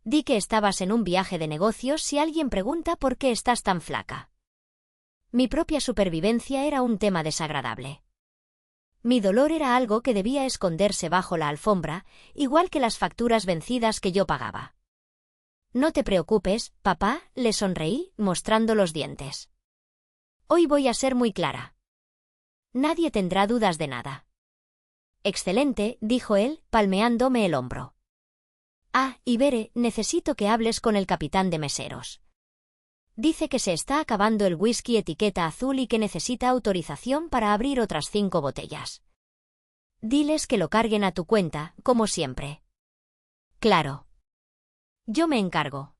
Di que estabas en un viaje de negocios si alguien pregunta por qué estás tan flaca. Mi propia supervivencia era un tema desagradable. Mi dolor era algo que debía esconderse bajo la alfombra, igual que las facturas vencidas que yo pagaba. No te preocupes, papá, le sonreí, mostrando los dientes. Hoy voy a ser muy clara. Nadie tendrá dudas de nada. Excelente, dijo él, palmeándome el hombro. Ah, y Bere, necesito que hables con el capitán de meseros. Dice que se está acabando el whisky etiqueta azul y que necesita autorización para abrir otras 5 botellas. Diles que lo carguen a tu cuenta, como siempre. Claro. Yo me encargo.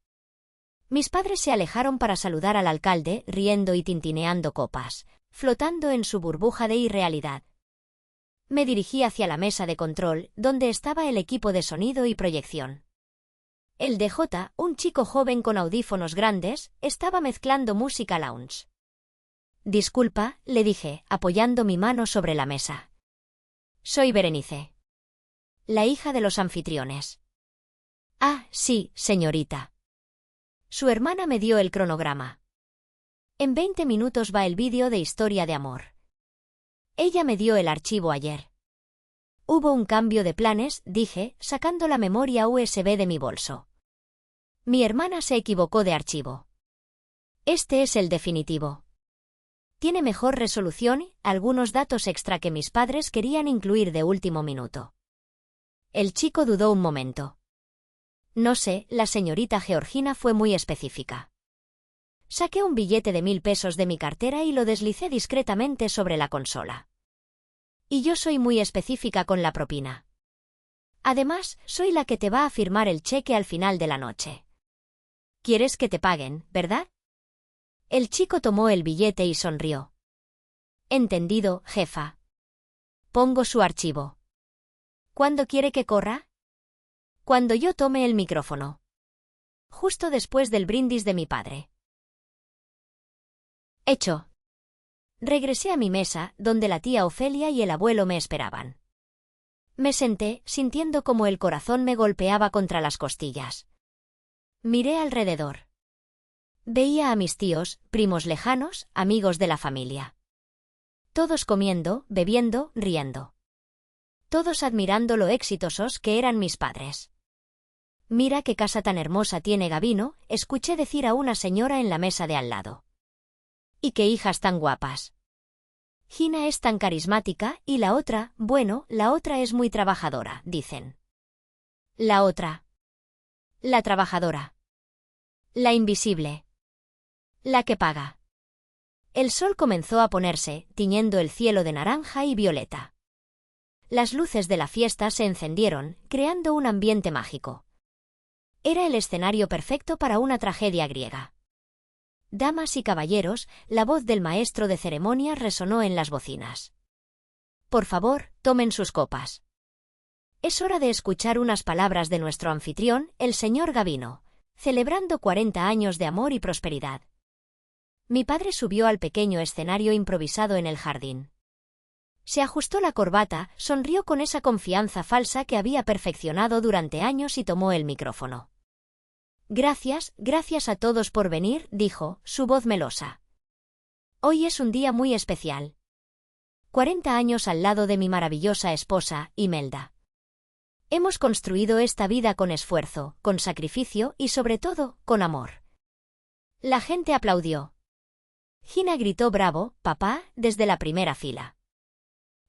Mis padres se alejaron para saludar al alcalde, riendo y tintineando copas, flotando en su burbuja de irrealidad. Me dirigí hacia la mesa de control, donde estaba el equipo de sonido y proyección. El DJ, un chico joven con audífonos grandes, estaba mezclando música lounge. Disculpa, le dije, apoyando mi mano sobre la mesa. Soy Berenice. La hija de los anfitriones. Ah, sí, señorita. Su hermana me dio el cronograma. En 20 minutos va el vídeo de Historia de Amor. Ella me dio el archivo ayer. Hubo un cambio de planes, dije, sacando la memoria USB de mi bolso. Mi hermana se equivocó de archivo. Este es el definitivo. Tiene mejor resolución y algunos datos extra que mis padres querían incluir de último minuto. El chico dudó un momento. No sé, la señorita Georgina fue muy específica. Saqué un billete de 1000 pesos de mi cartera y lo deslicé discretamente sobre la consola. Y yo soy muy específica con la propina. Además, soy la que te va a firmar el cheque al final de la noche. ¿Quieres que te paguen, verdad? El chico tomó el billete y sonrió. Entendido, jefa. Pongo su archivo. ¿Cuándo quiere que corra? Cuando yo tome el micrófono. Justo después del brindis de mi padre. Hecho. Regresé a mi mesa, donde la tía Ofelia y el abuelo me esperaban. Me senté, sintiendo como el corazón me golpeaba contra las costillas. Miré alrededor. Veía a mis tíos, primos lejanos, amigos de la familia. Todos comiendo, bebiendo, riendo. Todos admirando lo exitosos que eran mis padres. Mira qué casa tan hermosa tiene Gabino, escuché decir a una señora en la mesa de al lado. Y qué hijas tan guapas. Gina es tan carismática y la otra, bueno, la otra es muy trabajadora, dicen. La otra. La trabajadora. La invisible. La que paga. El sol comenzó a ponerse, tiñendo el cielo de naranja y violeta. Las luces de la fiesta se encendieron, creando un ambiente mágico. Era el escenario perfecto para una tragedia griega. Damas y caballeros, la voz del maestro de ceremonias resonó en las bocinas. Por favor, tomen sus copas. Es hora de escuchar unas palabras de nuestro anfitrión, el señor Gabino, celebrando 40 años de amor y prosperidad. Mi padre subió al pequeño escenario improvisado en el jardín. Se ajustó la corbata, sonrió con esa confianza falsa que había perfeccionado durante años y tomó el micrófono. Gracias, gracias a todos por venir, dijo, su voz melosa. Hoy es un día muy especial. 40 años al lado de mi maravillosa esposa, Imelda. Hemos construido esta vida con esfuerzo, con sacrificio y sobre todo, con amor. La gente aplaudió. Gina gritó bravo, papá, desde la primera fila.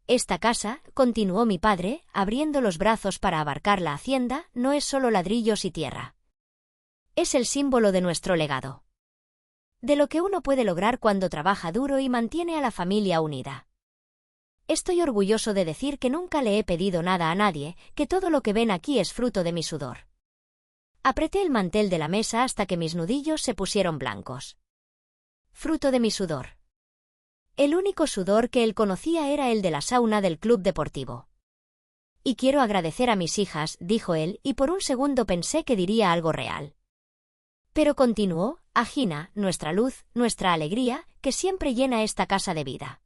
Esta casa, continuó mi padre, abriendo los brazos para abarcar la hacienda, no es solo ladrillos y tierra. Es el símbolo de nuestro legado. De lo que uno puede lograr cuando trabaja duro y mantiene a la familia unida. Estoy orgulloso de decir que nunca le he pedido nada a nadie, que todo lo que ven aquí es fruto de mi sudor. Apreté el mantel de la mesa hasta que mis nudillos se pusieron blancos. Fruto de mi sudor. El único sudor que él conocía era el de la sauna del club deportivo. Y quiero agradecer a mis hijas, dijo él, y por un segundo pensé que diría algo real. Pero continuó, a Gina, nuestra luz, nuestra alegría, que siempre llena esta casa de vida.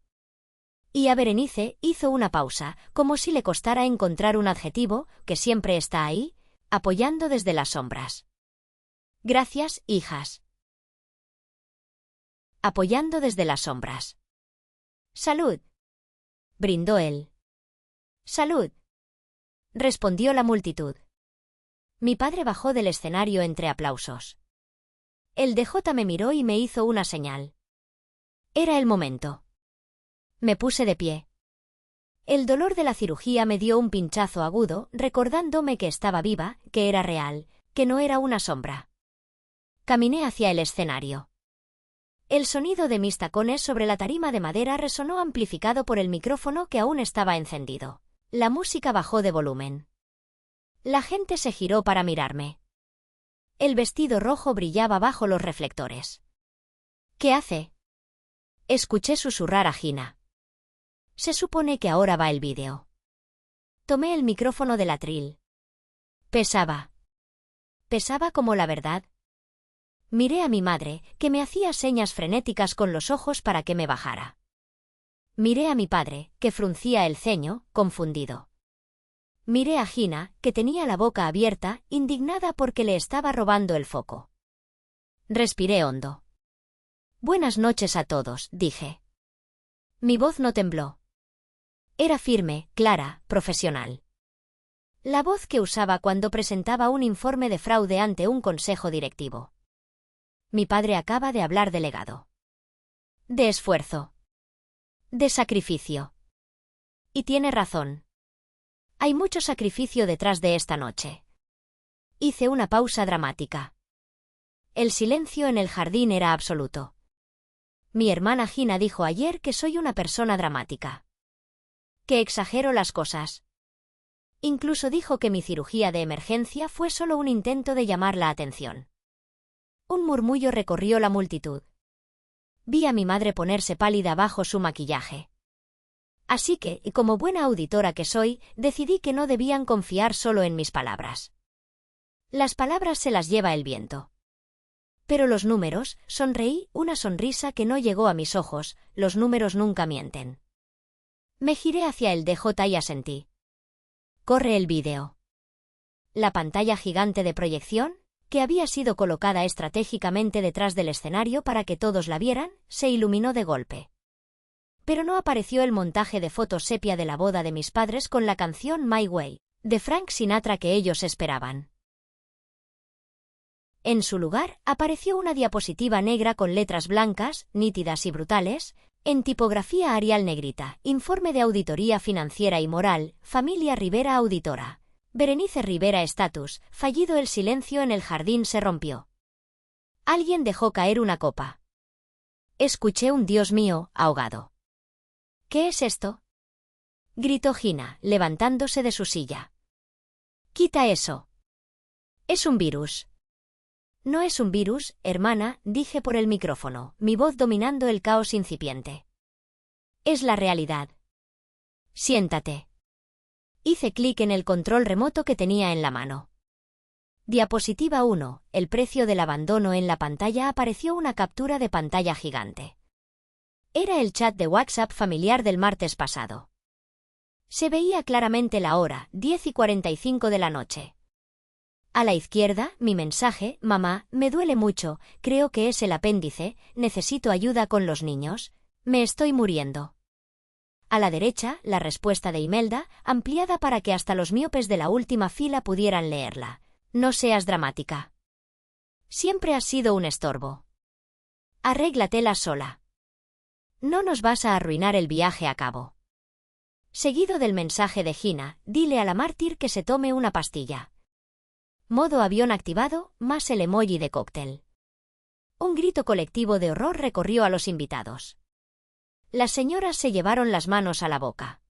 Y a Berenice, hizo una pausa, como si le costara encontrar un adjetivo, que siempre está ahí, apoyando desde las sombras. Gracias, hijas. Apoyando desde las sombras. Salud. Brindó él. Salud. Respondió la multitud. Mi padre bajó del escenario entre aplausos. El DJ me miró y me hizo una señal. Era el momento. Me puse de pie. El dolor de la cirugía me dio un pinchazo agudo, recordándome que estaba viva, que era real, que no era una sombra. Caminé hacia el escenario. El sonido de mis tacones sobre la tarima de madera resonó amplificado por el micrófono que aún estaba encendido. La música bajó de volumen. La gente se giró para mirarme. El vestido rojo brillaba bajo los reflectores. ¿Qué hace? Escuché susurrar a Gina. Se supone que ahora va el vídeo. Tomé el micrófono del atril. Pesaba. Pesaba como la verdad. Miré a mi madre, que me hacía señas frenéticas con los ojos para que me bajara. Miré a mi padre, que fruncía el ceño, confundido. Miré a Gina, que tenía la boca abierta, indignada porque le estaba robando el foco. Respiré hondo. Buenas noches a todos, dije. Mi voz no tembló. Era firme, clara, profesional. La voz que usaba cuando presentaba un informe de fraude ante un consejo directivo. Mi padre acaba de hablar de legado. De esfuerzo. De sacrificio. Y tiene razón. Hay mucho sacrificio detrás de esta noche. Hice una pausa dramática. El silencio en el jardín era absoluto. Mi hermana Gina dijo ayer que soy una persona dramática. Que exagero las cosas. Incluso dijo que mi cirugía de emergencia fue solo un intento de llamar la atención. Un murmullo recorrió la multitud. Vi a mi madre ponerse pálida bajo su maquillaje. Así que, y como buena auditora que soy, decidí que no debían confiar solo en mis palabras. Las palabras se las lleva el viento. Pero los números, sonreí, una sonrisa que no llegó a mis ojos, los números nunca mienten. Me giré hacia el DJ y asentí. Corre el vídeo. La pantalla gigante de proyección, que había sido colocada estratégicamente detrás del escenario para que todos la vieran, se iluminó de golpe. Pero no apareció el montaje de fotos sepia de la boda de mis padres con la canción My Way, de Frank Sinatra que ellos esperaban. En su lugar, apareció una diapositiva negra con letras blancas, nítidas y brutales, en tipografía Arial negrita, informe de auditoría financiera y moral, familia Rivera auditora. Berenice Rivera estatus, fallido el silencio en el jardín se rompió. Alguien dejó caer una copa. Escuché un Dios mío, ahogado. ¿Qué es esto? Gritó Gina, levantándose de su silla. Quita eso. Es un virus. No es un virus, hermana, dije por el micrófono, mi voz dominando el caos incipiente. Es la realidad. Siéntate. Hice clic en el control remoto que tenía en la mano. Diapositiva 1. El precio del abandono. En la pantalla apareció una captura de pantalla gigante. Era el chat de WhatsApp familiar del martes pasado. Se veía claramente la hora, 10:45 de la noche. A la izquierda, mi mensaje, mamá, me duele mucho, creo que es el apéndice, necesito ayuda con los niños, me estoy muriendo. A la derecha, la respuesta de Imelda, ampliada para que hasta los miopes de la última fila pudieran leerla. No seas dramática. Siempre has sido un estorbo. Arréglatela sola. No nos vas a arruinar el viaje a cabo. Seguido del mensaje de Gina, dile a la mártir que se tome una pastilla. Modo avión activado, más el emoji de cóctel. Un grito colectivo de horror recorrió a los invitados. Las señoras se llevaron las manos a la boca.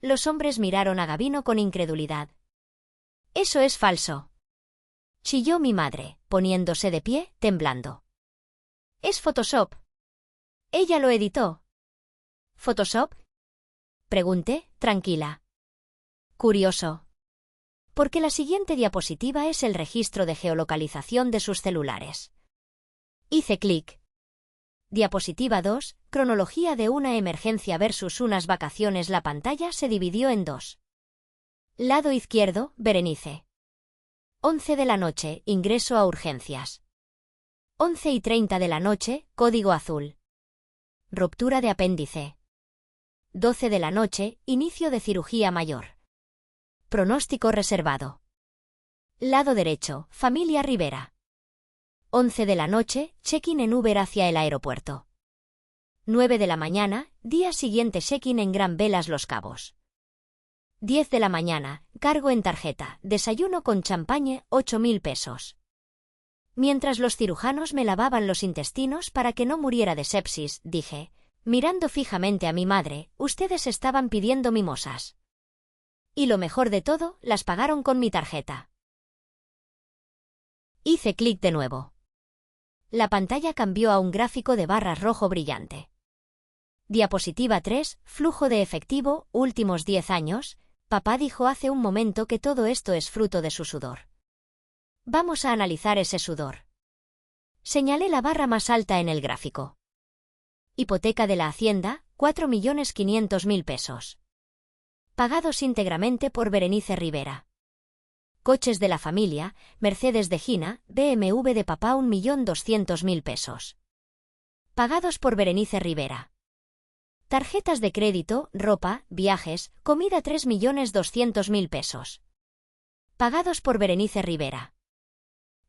Los hombres miraron a Gabino con incredulidad. Eso es falso. Chilló mi madre, poniéndose de pie, temblando. Es Photoshop. Ella lo editó. ¿Photoshop? Pregunté, tranquila. Curioso. Porque la siguiente diapositiva es el registro de geolocalización de sus celulares. Hice clic. Diapositiva 2, cronología de una emergencia versus unas vacaciones. La pantalla se dividió en dos. Lado izquierdo, Berenice. 11 de la noche, ingreso a urgencias. 11:30 de la noche, código azul. Ruptura de apéndice. 12 de la noche, inicio de cirugía mayor. Pronóstico reservado. Lado derecho, familia Rivera. 11 de la noche, check-in en Uber hacia el aeropuerto. 9 de la mañana, día siguiente check-in en Gran Velas Los Cabos. 10 de la mañana, cargo en tarjeta, desayuno con champaña, 8.000 pesos. Mientras los cirujanos me lavaban los intestinos para que no muriera de sepsis, dije, mirando fijamente a mi madre, ustedes estaban pidiendo mimosas. Y lo mejor de todo, las pagaron con mi tarjeta. Hice clic de nuevo. La pantalla cambió a un gráfico de barras rojo brillante. Diapositiva 3, flujo de efectivo, últimos 10 años. Papá dijo hace un momento que todo esto es fruto de su sudor. Vamos a analizar ese sudor. Señalé la barra más alta en el gráfico. Hipoteca de la Hacienda, 4.500.000 pesos. Pagados íntegramente por Berenice Rivera. Coches de la familia, Mercedes de Gina, BMW de papá 1.200.000 pesos. Pagados por Berenice Rivera. Tarjetas de crédito, ropa, viajes, comida 3.200.000 pesos. Pagados por Berenice Rivera.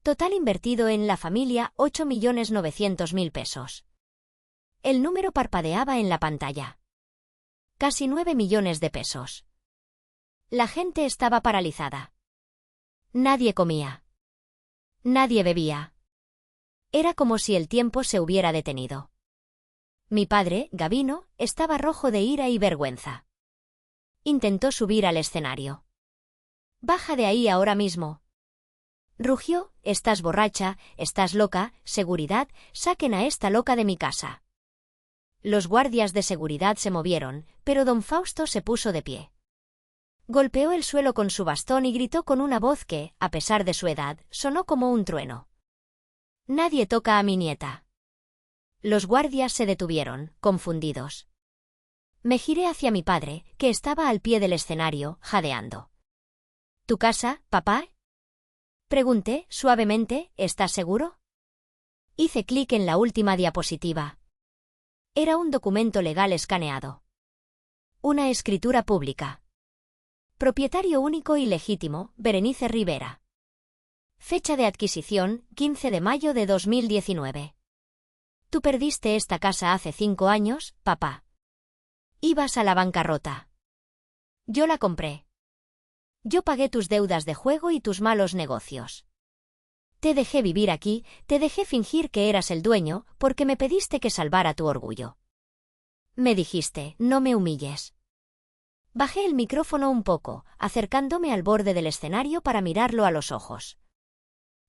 Total invertido en la familia 8.900.000 pesos. El número parpadeaba en la pantalla. Casi 9 millones de pesos. La gente estaba paralizada. Nadie comía. Nadie bebía. Era como si el tiempo se hubiera detenido. Mi padre, Gabino, estaba rojo de ira y vergüenza. Intentó subir al escenario. «Baja de ahí ahora mismo». Rugió, «Estás borracha, estás loca, seguridad, saquen a esta loca de mi casa». Los guardias de seguridad se movieron, pero don Fausto se puso de pie. Golpeó el suelo con su bastón y gritó con una voz que, a pesar de su edad, sonó como un trueno. «Nadie toca a mi nieta». Los guardias se detuvieron, confundidos. Me giré hacia mi padre, que estaba al pie del escenario, jadeando. «¿Tu casa, papá?» Pregunté, suavemente, «¿Estás seguro?» Hice clic en la última diapositiva. Era un documento legal escaneado. Una escritura pública. Propietario único y legítimo, Berenice Rivera. Fecha de adquisición, 15 de mayo de 2019. Tú perdiste esta casa hace 5 años, papá. Ibas a la bancarrota. Yo la compré. Yo pagué tus deudas de juego y tus malos negocios. Te dejé vivir aquí, te dejé fingir que eras el dueño, porque me pediste que salvara tu orgullo. Me dijiste, no me humilles. Bajé el micrófono un poco, acercándome al borde del escenario para mirarlo a los ojos.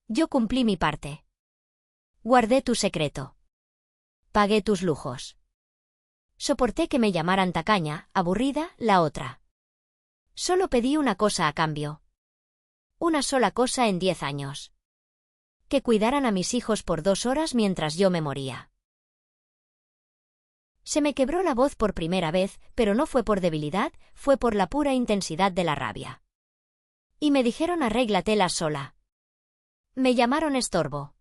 Yo cumplí mi parte. Guardé tu secreto. Pagué tus lujos. Soporté que me llamaran tacaña, aburrida, la otra. Solo pedí una cosa a cambio. Una sola cosa en 10 años. Que cuidaran a mis hijos por 2 horas mientras yo me moría. Se me quebró la voz por primera vez, pero no fue por debilidad, fue por la pura intensidad de la rabia. Y me dijeron arréglatela sola. Me llamaron estorbo.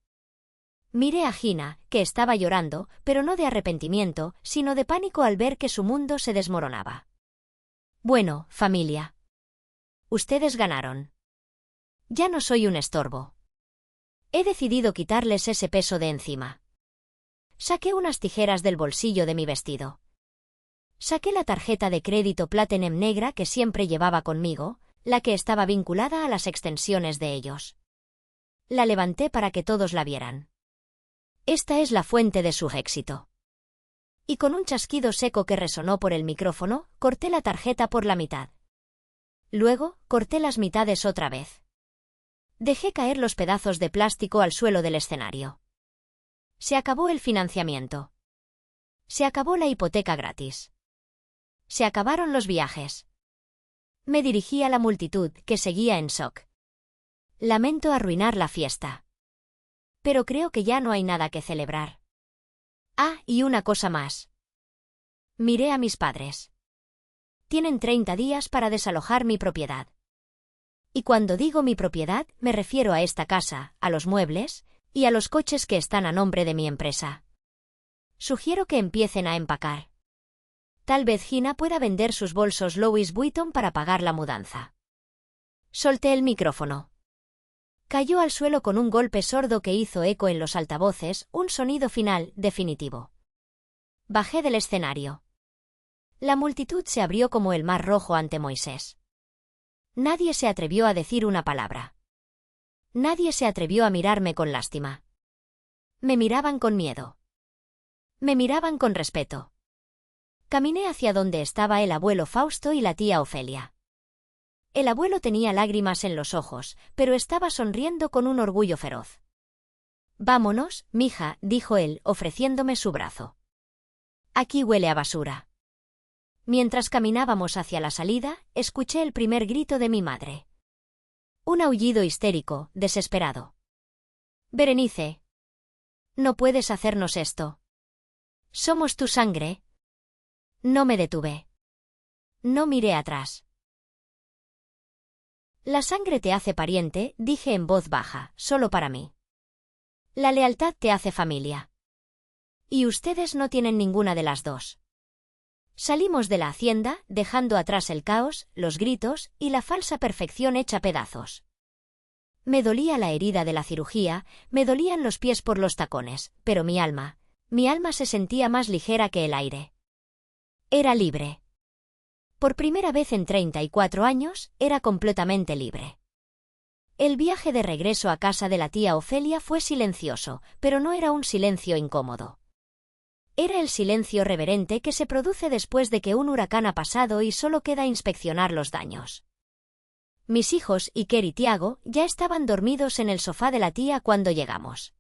Miré a Gina, que estaba llorando, pero no de arrepentimiento, sino de pánico al ver que su mundo se desmoronaba. Bueno, familia. Ustedes ganaron. Ya no soy un estorbo. He decidido quitarles ese peso de encima. Saqué unas tijeras del bolsillo de mi vestido. Saqué la tarjeta de crédito Platinum negra que siempre llevaba conmigo, la que estaba vinculada a las extensiones de ellos. La levanté para que todos la vieran. Esta es la fuente de su éxito. Y con un chasquido seco que resonó por el micrófono, corté la tarjeta por la mitad. Luego, corté las mitades otra vez. Dejé caer los pedazos de plástico al suelo del escenario. Se acabó el financiamiento. Se acabó la hipoteca gratis. Se acabaron los viajes. Me dirigí a la multitud, que seguía en shock. Lamento arruinar la fiesta. Pero creo que ya no hay nada que celebrar. Ah, y una cosa más. Miré a mis padres. Tienen 30 días para desalojar mi propiedad. Y cuando digo mi propiedad, me refiero a esta casa, a los muebles, y a los coches que están a nombre de mi empresa. Sugiero que empiecen a empacar. Tal vez Gina pueda vender sus bolsos Louis Vuitton para pagar la mudanza. Solté el micrófono. Cayó al suelo con un golpe sordo que hizo eco en los altavoces, un sonido final, definitivo. Bajé del escenario. La multitud se abrió como el mar rojo ante Moisés. Nadie se atrevió a decir una palabra. Nadie se atrevió a mirarme con lástima. Me miraban con miedo. Me miraban con respeto. Caminé hacia donde estaba el abuelo Fausto y la tía Ofelia. El abuelo tenía lágrimas en los ojos, pero estaba sonriendo con un orgullo feroz. «Vámonos, mija», dijo él, ofreciéndome su brazo. «Aquí huele a basura». Mientras caminábamos hacia la salida, escuché el primer grito de mi madre. Un aullido histérico, desesperado. «Berenice. No puedes hacernos esto. Somos tu sangre». No me detuve. No miré atrás. «La sangre te hace pariente», dije en voz baja, solo para mí. «La lealtad te hace familia. Y ustedes no tienen ninguna de las dos». Salimos de la hacienda, dejando atrás el caos, los gritos y la falsa perfección hecha pedazos. Me dolía la herida de la cirugía, me dolían los pies por los tacones, pero mi alma se sentía más ligera que el aire. Era libre. Por primera vez en 34 años, era completamente libre. El viaje de regreso a casa de la tía Ofelia fue silencioso, pero no era un silencio incómodo. Era el silencio reverente que se produce después de que un huracán ha pasado y solo queda inspeccionar los daños. Mis hijos, Iker y Tiago, ya estaban dormidos en el sofá de la tía cuando llegamos.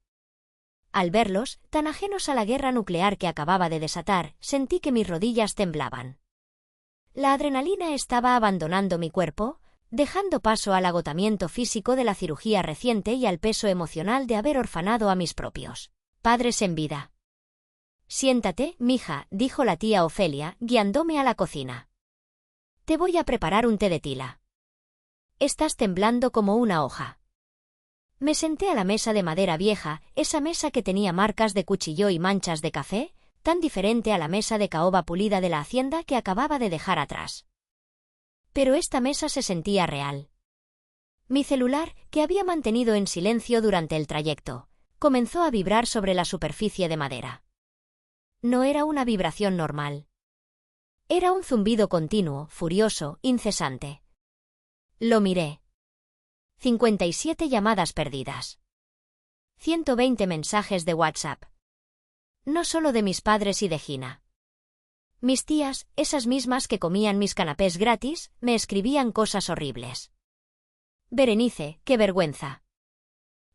Al verlos, tan ajenos a la guerra nuclear que acababa de desatar, sentí que mis rodillas temblaban. La adrenalina estaba abandonando mi cuerpo, dejando paso al agotamiento físico de la cirugía reciente y al peso emocional de haber orfanado a mis propios padres en vida. «Siéntate, mija», dijo la tía Ofelia, guiándome a la cocina. «Te voy a preparar un té de tila. Estás temblando como una hoja». Me senté a la mesa de madera vieja, esa mesa que tenía marcas de cuchillo y manchas de café, tan diferente a la mesa de caoba pulida de la hacienda que acababa de dejar atrás. Pero esta mesa se sentía real. Mi celular, que había mantenido en silencio durante el trayecto, comenzó a vibrar sobre la superficie de madera. No era una vibración normal. Era un zumbido continuo, furioso, incesante. Lo miré. 57 llamadas perdidas. 120 mensajes de WhatsApp. No solo de mis padres y de Gina. Mis tías, esas mismas que comían mis canapés gratis, me escribían cosas horribles. «Berenice, qué vergüenza.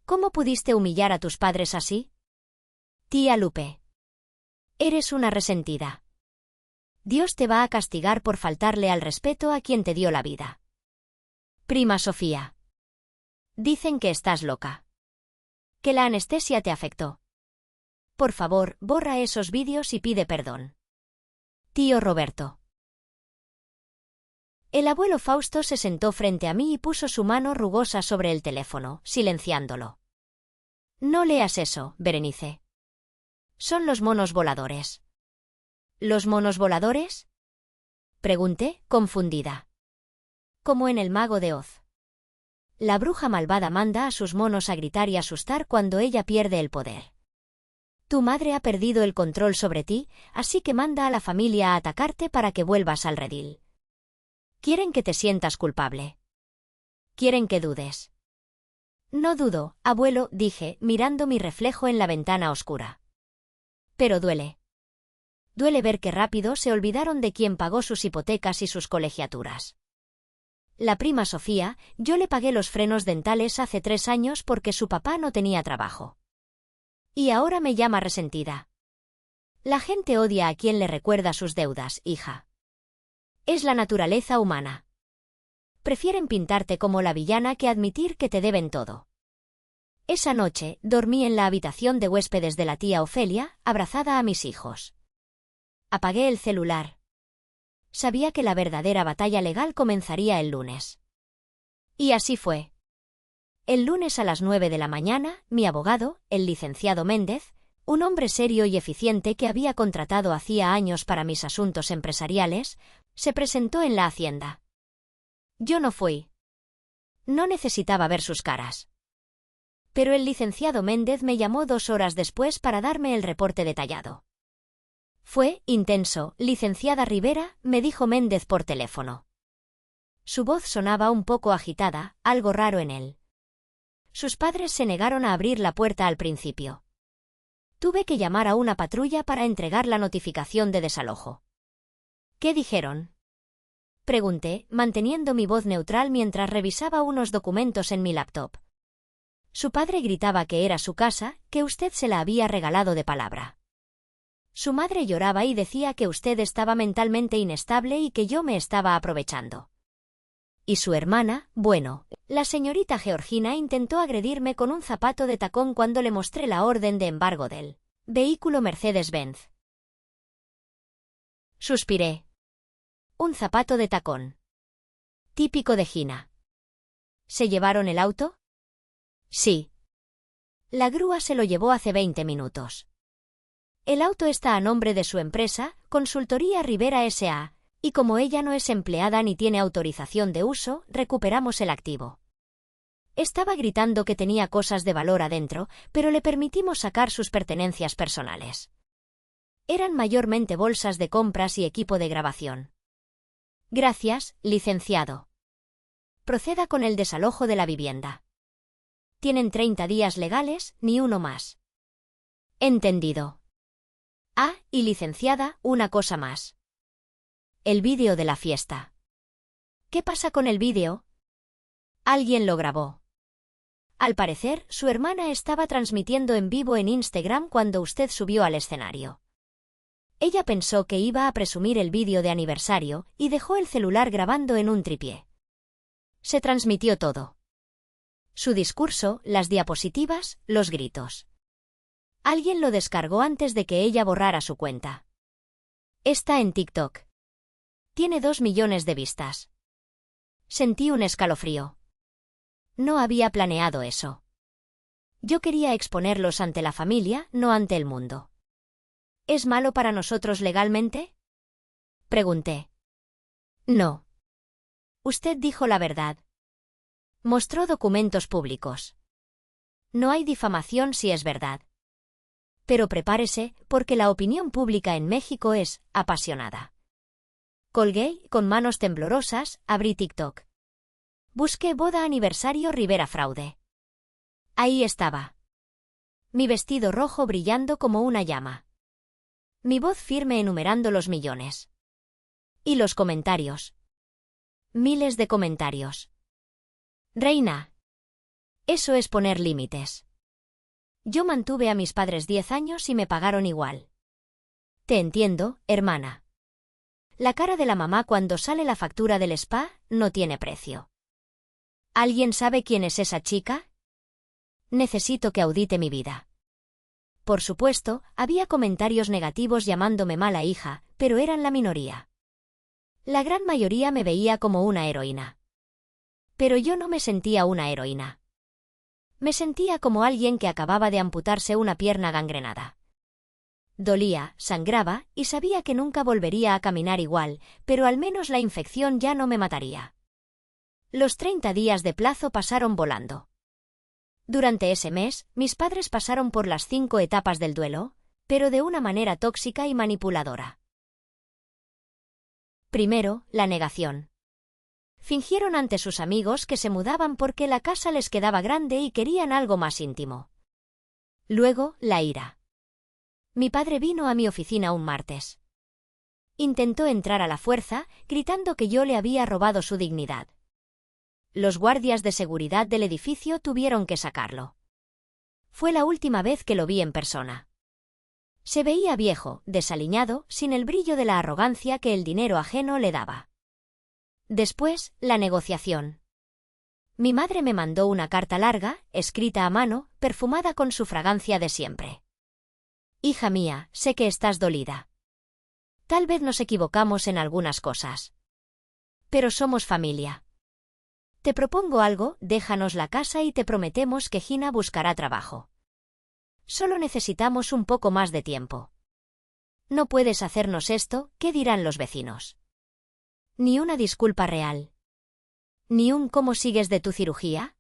¿Cómo pudiste humillar a tus padres así? Tía Lupe. Eres una resentida. Dios te va a castigar por faltarle al respeto a quien te dio la vida. Prima Sofía. Dicen que estás loca. Que la anestesia te afectó. Por favor, borra esos vídeos y pide perdón. Tío Roberto». El abuelo Fausto se sentó frente a mí y puso su mano rugosa sobre el teléfono, silenciándolo. «No leas eso, Berenice. Son los monos voladores». «¿Los monos voladores?», pregunté, confundida. Como en El Mago de Oz. La bruja malvada manda a sus monos a gritar y asustar cuando ella pierde el poder. Tu madre ha perdido el control sobre ti, así que manda a la familia a atacarte para que vuelvas al redil. Quieren que te sientas culpable. Quieren que dudes. No dudo, abuelo, dije, mirando mi reflejo en la ventana oscura. Pero duele. Duele ver qué rápido se olvidaron de quien pagó sus hipotecas y sus colegiaturas. La prima Sofía, yo le pagué los frenos dentales hace 3 años porque su papá no tenía trabajo. Y ahora me llama resentida. La gente odia a quien le recuerda sus deudas, hija. Es la naturaleza humana. Prefieren pintarte como la villana que admitir que te deben todo. Esa noche, dormí en la habitación de huéspedes de la tía Ofelia, abrazada a mis hijos. Apagué el celular. Sabía que la verdadera batalla legal comenzaría el lunes. Y así fue. El lunes a las 9 de la mañana, mi abogado, el licenciado Méndez, un hombre serio y eficiente que había contratado hacía años para mis asuntos empresariales, se presentó en la hacienda. Yo no fui. No necesitaba ver sus caras. Pero el licenciado Méndez me llamó 2 horas después para darme el reporte detallado. Fue intenso, licenciada Rivera, me dijo Méndez por teléfono. Su voz sonaba un poco agitada, algo raro en él. Sus padres se negaron a abrir la puerta al principio. Tuve que llamar a una patrulla para entregar la notificación de desalojo. ¿Qué dijeron?, pregunté, manteniendo mi voz neutral mientras revisaba unos documentos en mi laptop. Su padre gritaba que era su casa, que usted se la había regalado de palabra. Su madre lloraba y decía que usted estaba mentalmente inestable y que yo me estaba aprovechando. Y su hermana, bueno, la señorita Georgina intentó agredirme con un zapato de tacón cuando le mostré la orden de embargo del vehículo Mercedes-Benz. Suspiré. Un zapato de tacón. Típico de Gina. ¿Se llevaron el auto? Sí. La grúa se lo llevó hace 20 minutos. El auto está a nombre de su empresa, Consultoría Rivera S.A., y como ella no es empleada ni tiene autorización de uso, recuperamos el activo. Estaba gritando que tenía cosas de valor adentro, pero le permitimos sacar sus pertenencias personales. Eran mayormente bolsas de compras y equipo de grabación. Gracias, licenciado. Proceda con el desalojo de la vivienda. Tienen 30 días legales, ni uno más. Entendido. Ah, y licenciada, una cosa más. El vídeo de la fiesta. ¿Qué pasa con el vídeo? Alguien lo grabó. Al parecer, su hermana estaba transmitiendo en vivo en Instagram cuando usted subió al escenario. Ella pensó que iba a presumir el vídeo de aniversario y dejó el celular grabando en un trípode. Se transmitió todo. Su discurso, las diapositivas, los gritos. Alguien lo descargó antes de que ella borrara su cuenta. Está en TikTok. Tiene 2 millones de vistas. Sentí un escalofrío. No había planeado eso. Yo quería exponerlos ante la familia, no ante el mundo. ¿Es malo para nosotros legalmente?, pregunté. No. Usted dijo la verdad. Mostró documentos públicos. No hay difamación si es verdad. Pero prepárese, porque la opinión pública en México es apasionada. Colgué, con manos temblorosas, abrí TikTok. Busqué boda aniversario Rivera fraude. Ahí estaba. Mi vestido rojo brillando como una llama. Mi voz firme enumerando los millones. Y los comentarios. Miles de comentarios. Reina. Eso es poner límites. Yo mantuve a mis padres 10 años y me pagaron igual. Te entiendo, hermana. La cara de la mamá cuando sale la factura del spa no tiene precio. ¿Alguien sabe quién es esa chica? Necesito que audite mi vida. Por supuesto, había comentarios negativos llamándome mala hija, pero eran la minoría. La gran mayoría me veía como una heroína. Pero yo no me sentía una heroína. Me sentía como alguien que acababa de amputarse una pierna gangrenada. Dolía, sangraba, y sabía que nunca volvería a caminar igual, pero al menos la infección ya no me mataría. Los 30 días de plazo pasaron volando. Durante ese mes, mis padres pasaron por las 5 etapas del duelo, pero de una manera tóxica y manipuladora. Primero, la negación. Fingieron ante sus amigos que se mudaban porque la casa les quedaba grande y querían algo más íntimo. Luego, la ira. Mi padre vino a mi oficina un martes. Intentó entrar a la fuerza, gritando que yo le había robado su dignidad. Los guardias de seguridad del edificio tuvieron que sacarlo. Fue la última vez que lo vi en persona. Se veía viejo, desaliñado, sin el brillo de la arrogancia que el dinero ajeno le daba. Después, la negociación. Mi madre me mandó una carta larga, escrita a mano, perfumada con su fragancia de siempre. Hija mía, sé que estás dolida. Tal vez nos equivocamos en algunas cosas. Pero somos familia. Te propongo algo, déjanos la casa y te prometemos que Gina buscará trabajo. Solo necesitamos un poco más de tiempo. No puedes hacernos esto, ¿qué dirán los vecinos? Ni una disculpa real. Ni un ¿cómo sigues de tu cirugía?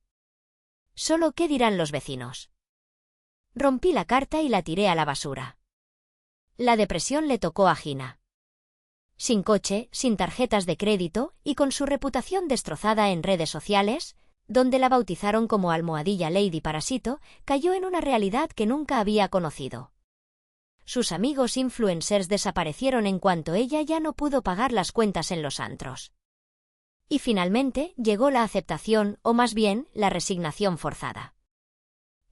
Solo ¿qué dirán los vecinos? Rompí la carta y la tiré a la basura. La depresión le tocó a Gina. Sin coche, sin tarjetas de crédito y con su reputación destrozada en redes sociales, donde la bautizaron como almohadilla Lady Parasito, cayó en una realidad que nunca había conocido. Sus amigos influencers desaparecieron en cuanto ella ya no pudo pagar las cuentas en los antros. Y finalmente llegó la aceptación, o más bien, la resignación forzada.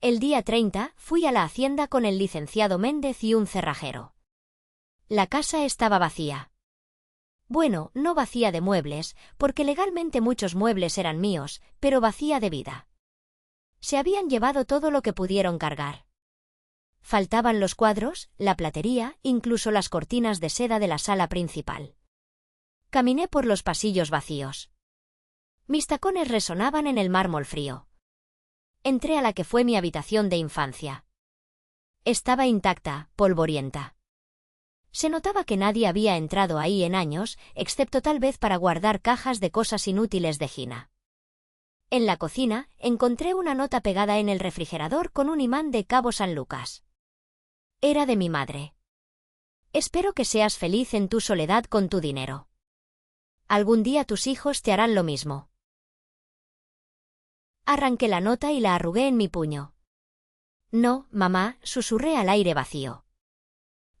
El día 30 fui a la hacienda con el licenciado Méndez y un cerrajero. La casa estaba vacía. Bueno, no vacía de muebles, porque legalmente muchos muebles eran míos, pero vacía de vida. Se habían llevado todo lo que pudieron cargar. Faltaban los cuadros, la platería, incluso las cortinas de seda de la sala principal. Caminé por los pasillos vacíos. Mis tacones resonaban en el mármol frío. Entré a la que fue mi habitación de infancia. Estaba intacta, polvorienta. Se notaba que nadie había entrado ahí en años, excepto tal vez para guardar cajas de cosas inútiles de Gina. En la cocina, encontré una nota pegada en el refrigerador con un imán de Cabo San Lucas. Era de mi madre. Espero que seas feliz en tu soledad con tu dinero. Algún día tus hijos te harán lo mismo. Arranqué la nota y la arrugué en mi puño. No, mamá, susurré al aire vacío.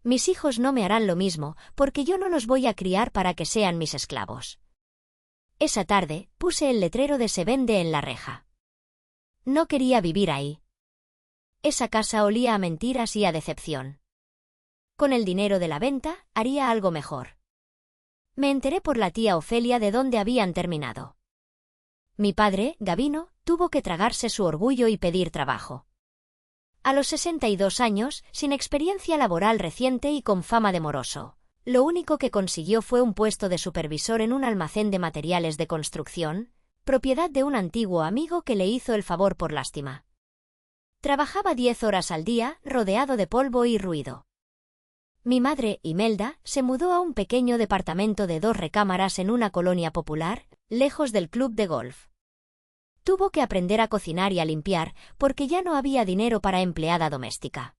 Mis hijos no me harán lo mismo, porque yo no los voy a criar para que sean mis esclavos. Esa tarde, puse el letrero de se vende en la reja. No quería vivir ahí. Esa casa olía a mentiras y a decepción. Con el dinero de la venta, haría algo mejor. Me enteré por la tía Ofelia de dónde habían terminado. Mi padre, Gavino, tuvo que tragarse su orgullo y pedir trabajo. A los 62 años, sin experiencia laboral reciente y con fama de moroso, lo único que consiguió fue un puesto de supervisor en un almacén de materiales de construcción, propiedad de un antiguo amigo que le hizo el favor por lástima. Trabajaba 10 horas al día, rodeado de polvo y ruido. Mi madre, Imelda, se mudó a un pequeño departamento de 2 recámaras en una colonia popular, lejos del club de golf. Tuvo que aprender a cocinar y a limpiar, porque ya no había dinero para empleada doméstica.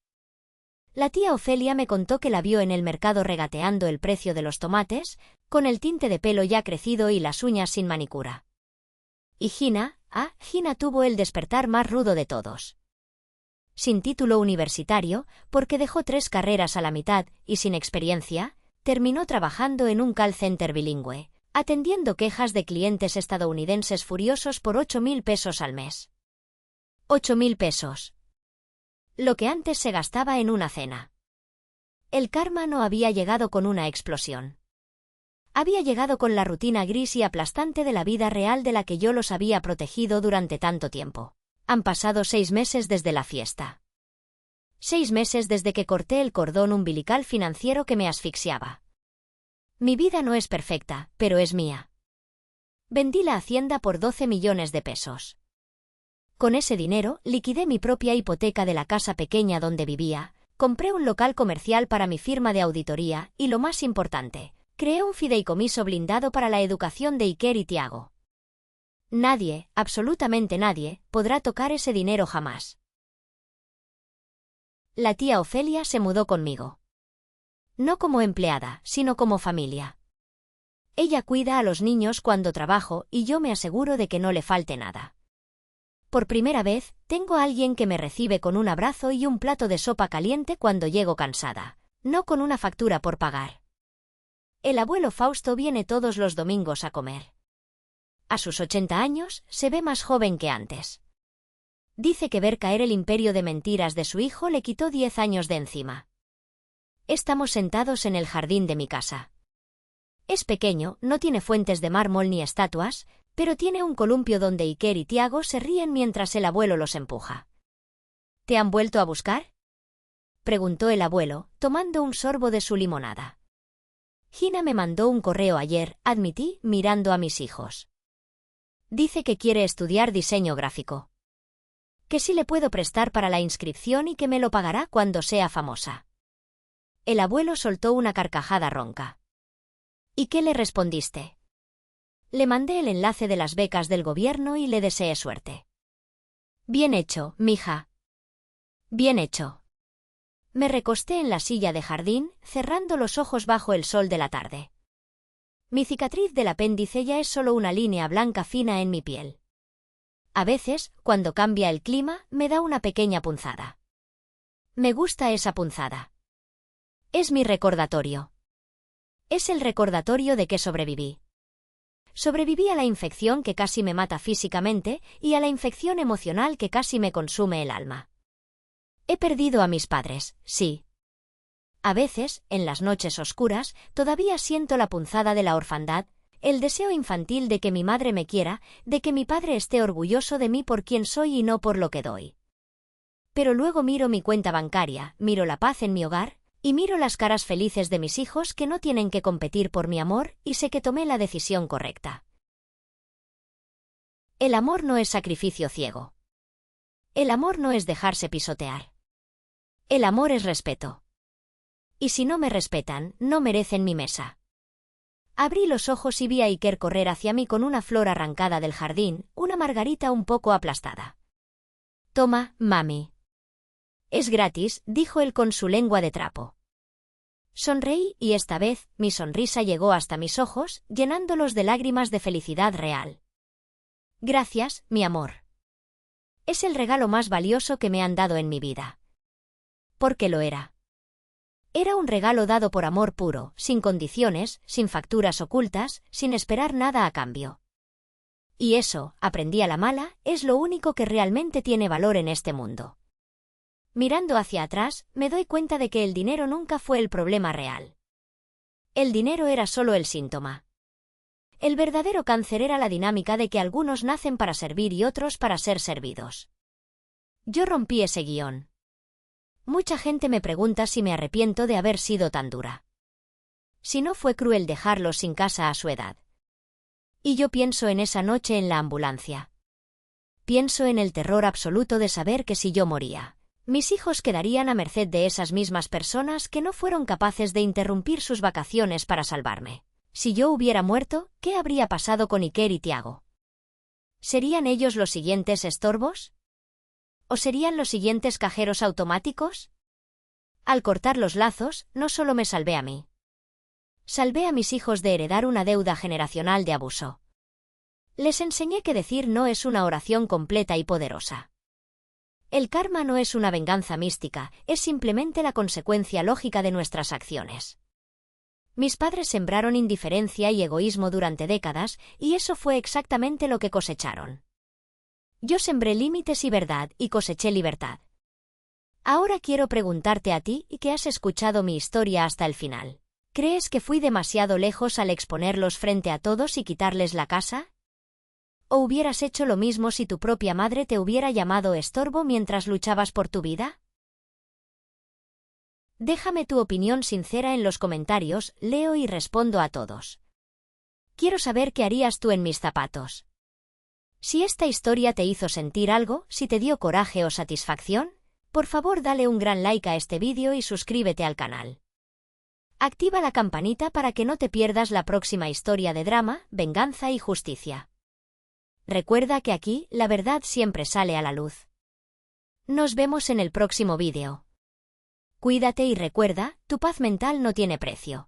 La tía Ofelia me contó que la vio en el mercado regateando el precio de los tomates, con el tinte de pelo ya crecido y las uñas sin manicura. Y Gina tuvo el despertar más rudo de todos. Sin título universitario, porque dejó 3 carreras a la mitad y sin experiencia, terminó trabajando en un call center bilingüe, atendiendo quejas de clientes estadounidenses furiosos por 8.000 pesos al mes. 8.000 pesos. Lo que antes se gastaba en una cena. El karma no había llegado con una explosión. Había llegado con la rutina gris y aplastante de la vida real de la que yo los había protegido durante tanto tiempo. Han pasado 6 meses desde la fiesta. 6 meses desde que corté el cordón umbilical financiero que me asfixiaba. Mi vida no es perfecta, pero es mía. Vendí la hacienda por 12 millones de pesos. Con ese dinero, liquidé mi propia hipoteca de la casa pequeña donde vivía, compré un local comercial para mi firma de auditoría y, lo más importante, creé un fideicomiso blindado para la educación de Iker y Tiago. Nadie, absolutamente nadie, podrá tocar ese dinero jamás. La tía Ofelia se mudó conmigo. No como empleada, sino como familia. Ella cuida a los niños cuando trabajo y yo me aseguro de que no le falte nada. Por primera vez, tengo a alguien que me recibe con un abrazo y un plato de sopa caliente cuando llego cansada, no con una factura por pagar. El abuelo Fausto viene todos los domingos a comer. A sus 80 años, se ve más joven que antes. Dice que ver caer el imperio de mentiras de su hijo le quitó 10 años de encima. Estamos sentados en el jardín de mi casa. Es pequeño, no tiene fuentes de mármol ni estatuas, pero tiene un columpio donde Iker y Tiago se ríen mientras el abuelo los empuja. ¿Te han vuelto a buscar?, preguntó el abuelo, tomando un sorbo de su limonada. Gina me mandó un correo ayer, admití, mirando a mis hijos. Dice que quiere estudiar diseño gráfico. Que sí le puedo prestar para la inscripción y que me lo pagará cuando sea famosa. El abuelo soltó una carcajada ronca. ¿Y qué le respondiste? Le mandé el enlace de las becas del gobierno y le deseé suerte. Bien hecho, mija. Bien hecho. Me recosté en la silla de jardín, cerrando los ojos bajo el sol de la tarde. Mi cicatriz del apéndice ya es solo una línea blanca fina en mi piel. A veces, cuando cambia el clima, me da una pequeña punzada. Me gusta esa punzada. Es mi recordatorio. Es el recordatorio de que sobreviví. Sobreviví a la infección que casi me mata físicamente y a la infección emocional que casi me consume el alma. He perdido a mis padres, sí. A veces, en las noches oscuras, todavía siento la punzada de la orfandad, el deseo infantil de que mi madre me quiera, de que mi padre esté orgulloso de mí por quien soy y no por lo que doy. Pero luego miro mi cuenta bancaria, miro la paz en mi hogar, y miro las caras felices de mis hijos que no tienen que competir por mi amor, y sé que tomé la decisión correcta. El amor no es sacrificio ciego. El amor no es dejarse pisotear. El amor es respeto. Y si no me respetan, no merecen mi mesa. Abrí los ojos y vi a Iker correr hacia mí con una flor arrancada del jardín, una margarita un poco aplastada. «Toma, mami». «Es gratis», dijo él con su lengua de trapo. Sonreí y esta vez mi sonrisa llegó hasta mis ojos, llenándolos de lágrimas de felicidad real. «Gracias, mi amor. Es el regalo más valioso que me han dado en mi vida». Porque lo era. Era un regalo dado por amor puro, sin condiciones, sin facturas ocultas, sin esperar nada a cambio. Y eso, aprendí a la mala, es lo único que realmente tiene valor en este mundo. Mirando hacia atrás, me doy cuenta de que el dinero nunca fue el problema real. El dinero era solo el síntoma. El verdadero cáncer era la dinámica de que algunos nacen para servir y otros para ser servidos. Yo rompí ese guión. Mucha gente me pregunta si me arrepiento de haber sido tan dura. Si no fue cruel dejarlos sin casa a su edad. Y yo pienso en esa noche en la ambulancia. Pienso en el terror absoluto de saber que si yo moría, mis hijos quedarían a merced de esas mismas personas que no fueron capaces de interrumpir sus vacaciones para salvarme. Si yo hubiera muerto, ¿qué habría pasado con Iker y Tiago? ¿Serían ellos los siguientes estorbos? ¿O serían los siguientes cajeros automáticos? Al cortar los lazos, no solo me salvé a mí. Salvé a mis hijos de heredar una deuda generacional de abuso. Les enseñé que decir no es una oración completa y poderosa. El karma no es una venganza mística, es simplemente la consecuencia lógica de nuestras acciones. Mis padres sembraron indiferencia y egoísmo durante décadas, y eso fue exactamente lo que cosecharon. Yo sembré límites y verdad, y coseché libertad. Ahora quiero preguntarte a ti, y que has escuchado mi historia hasta el final. ¿Crees que fui demasiado lejos al exponerlos frente a todos y quitarles la casa? ¿O hubieras hecho lo mismo si tu propia madre te hubiera llamado estorbo mientras luchabas por tu vida? Déjame tu opinión sincera en los comentarios, leo y respondo a todos. Quiero saber qué harías tú en mis zapatos. Si esta historia te hizo sentir algo, si te dio coraje o satisfacción, por favor dale un gran like a este vídeo y suscríbete al canal. Activa la campanita para que no te pierdas la próxima historia de drama, venganza y justicia. Recuerda que aquí, la verdad siempre sale a la luz. Nos vemos en el próximo vídeo. Cuídate y recuerda, tu paz mental no tiene precio.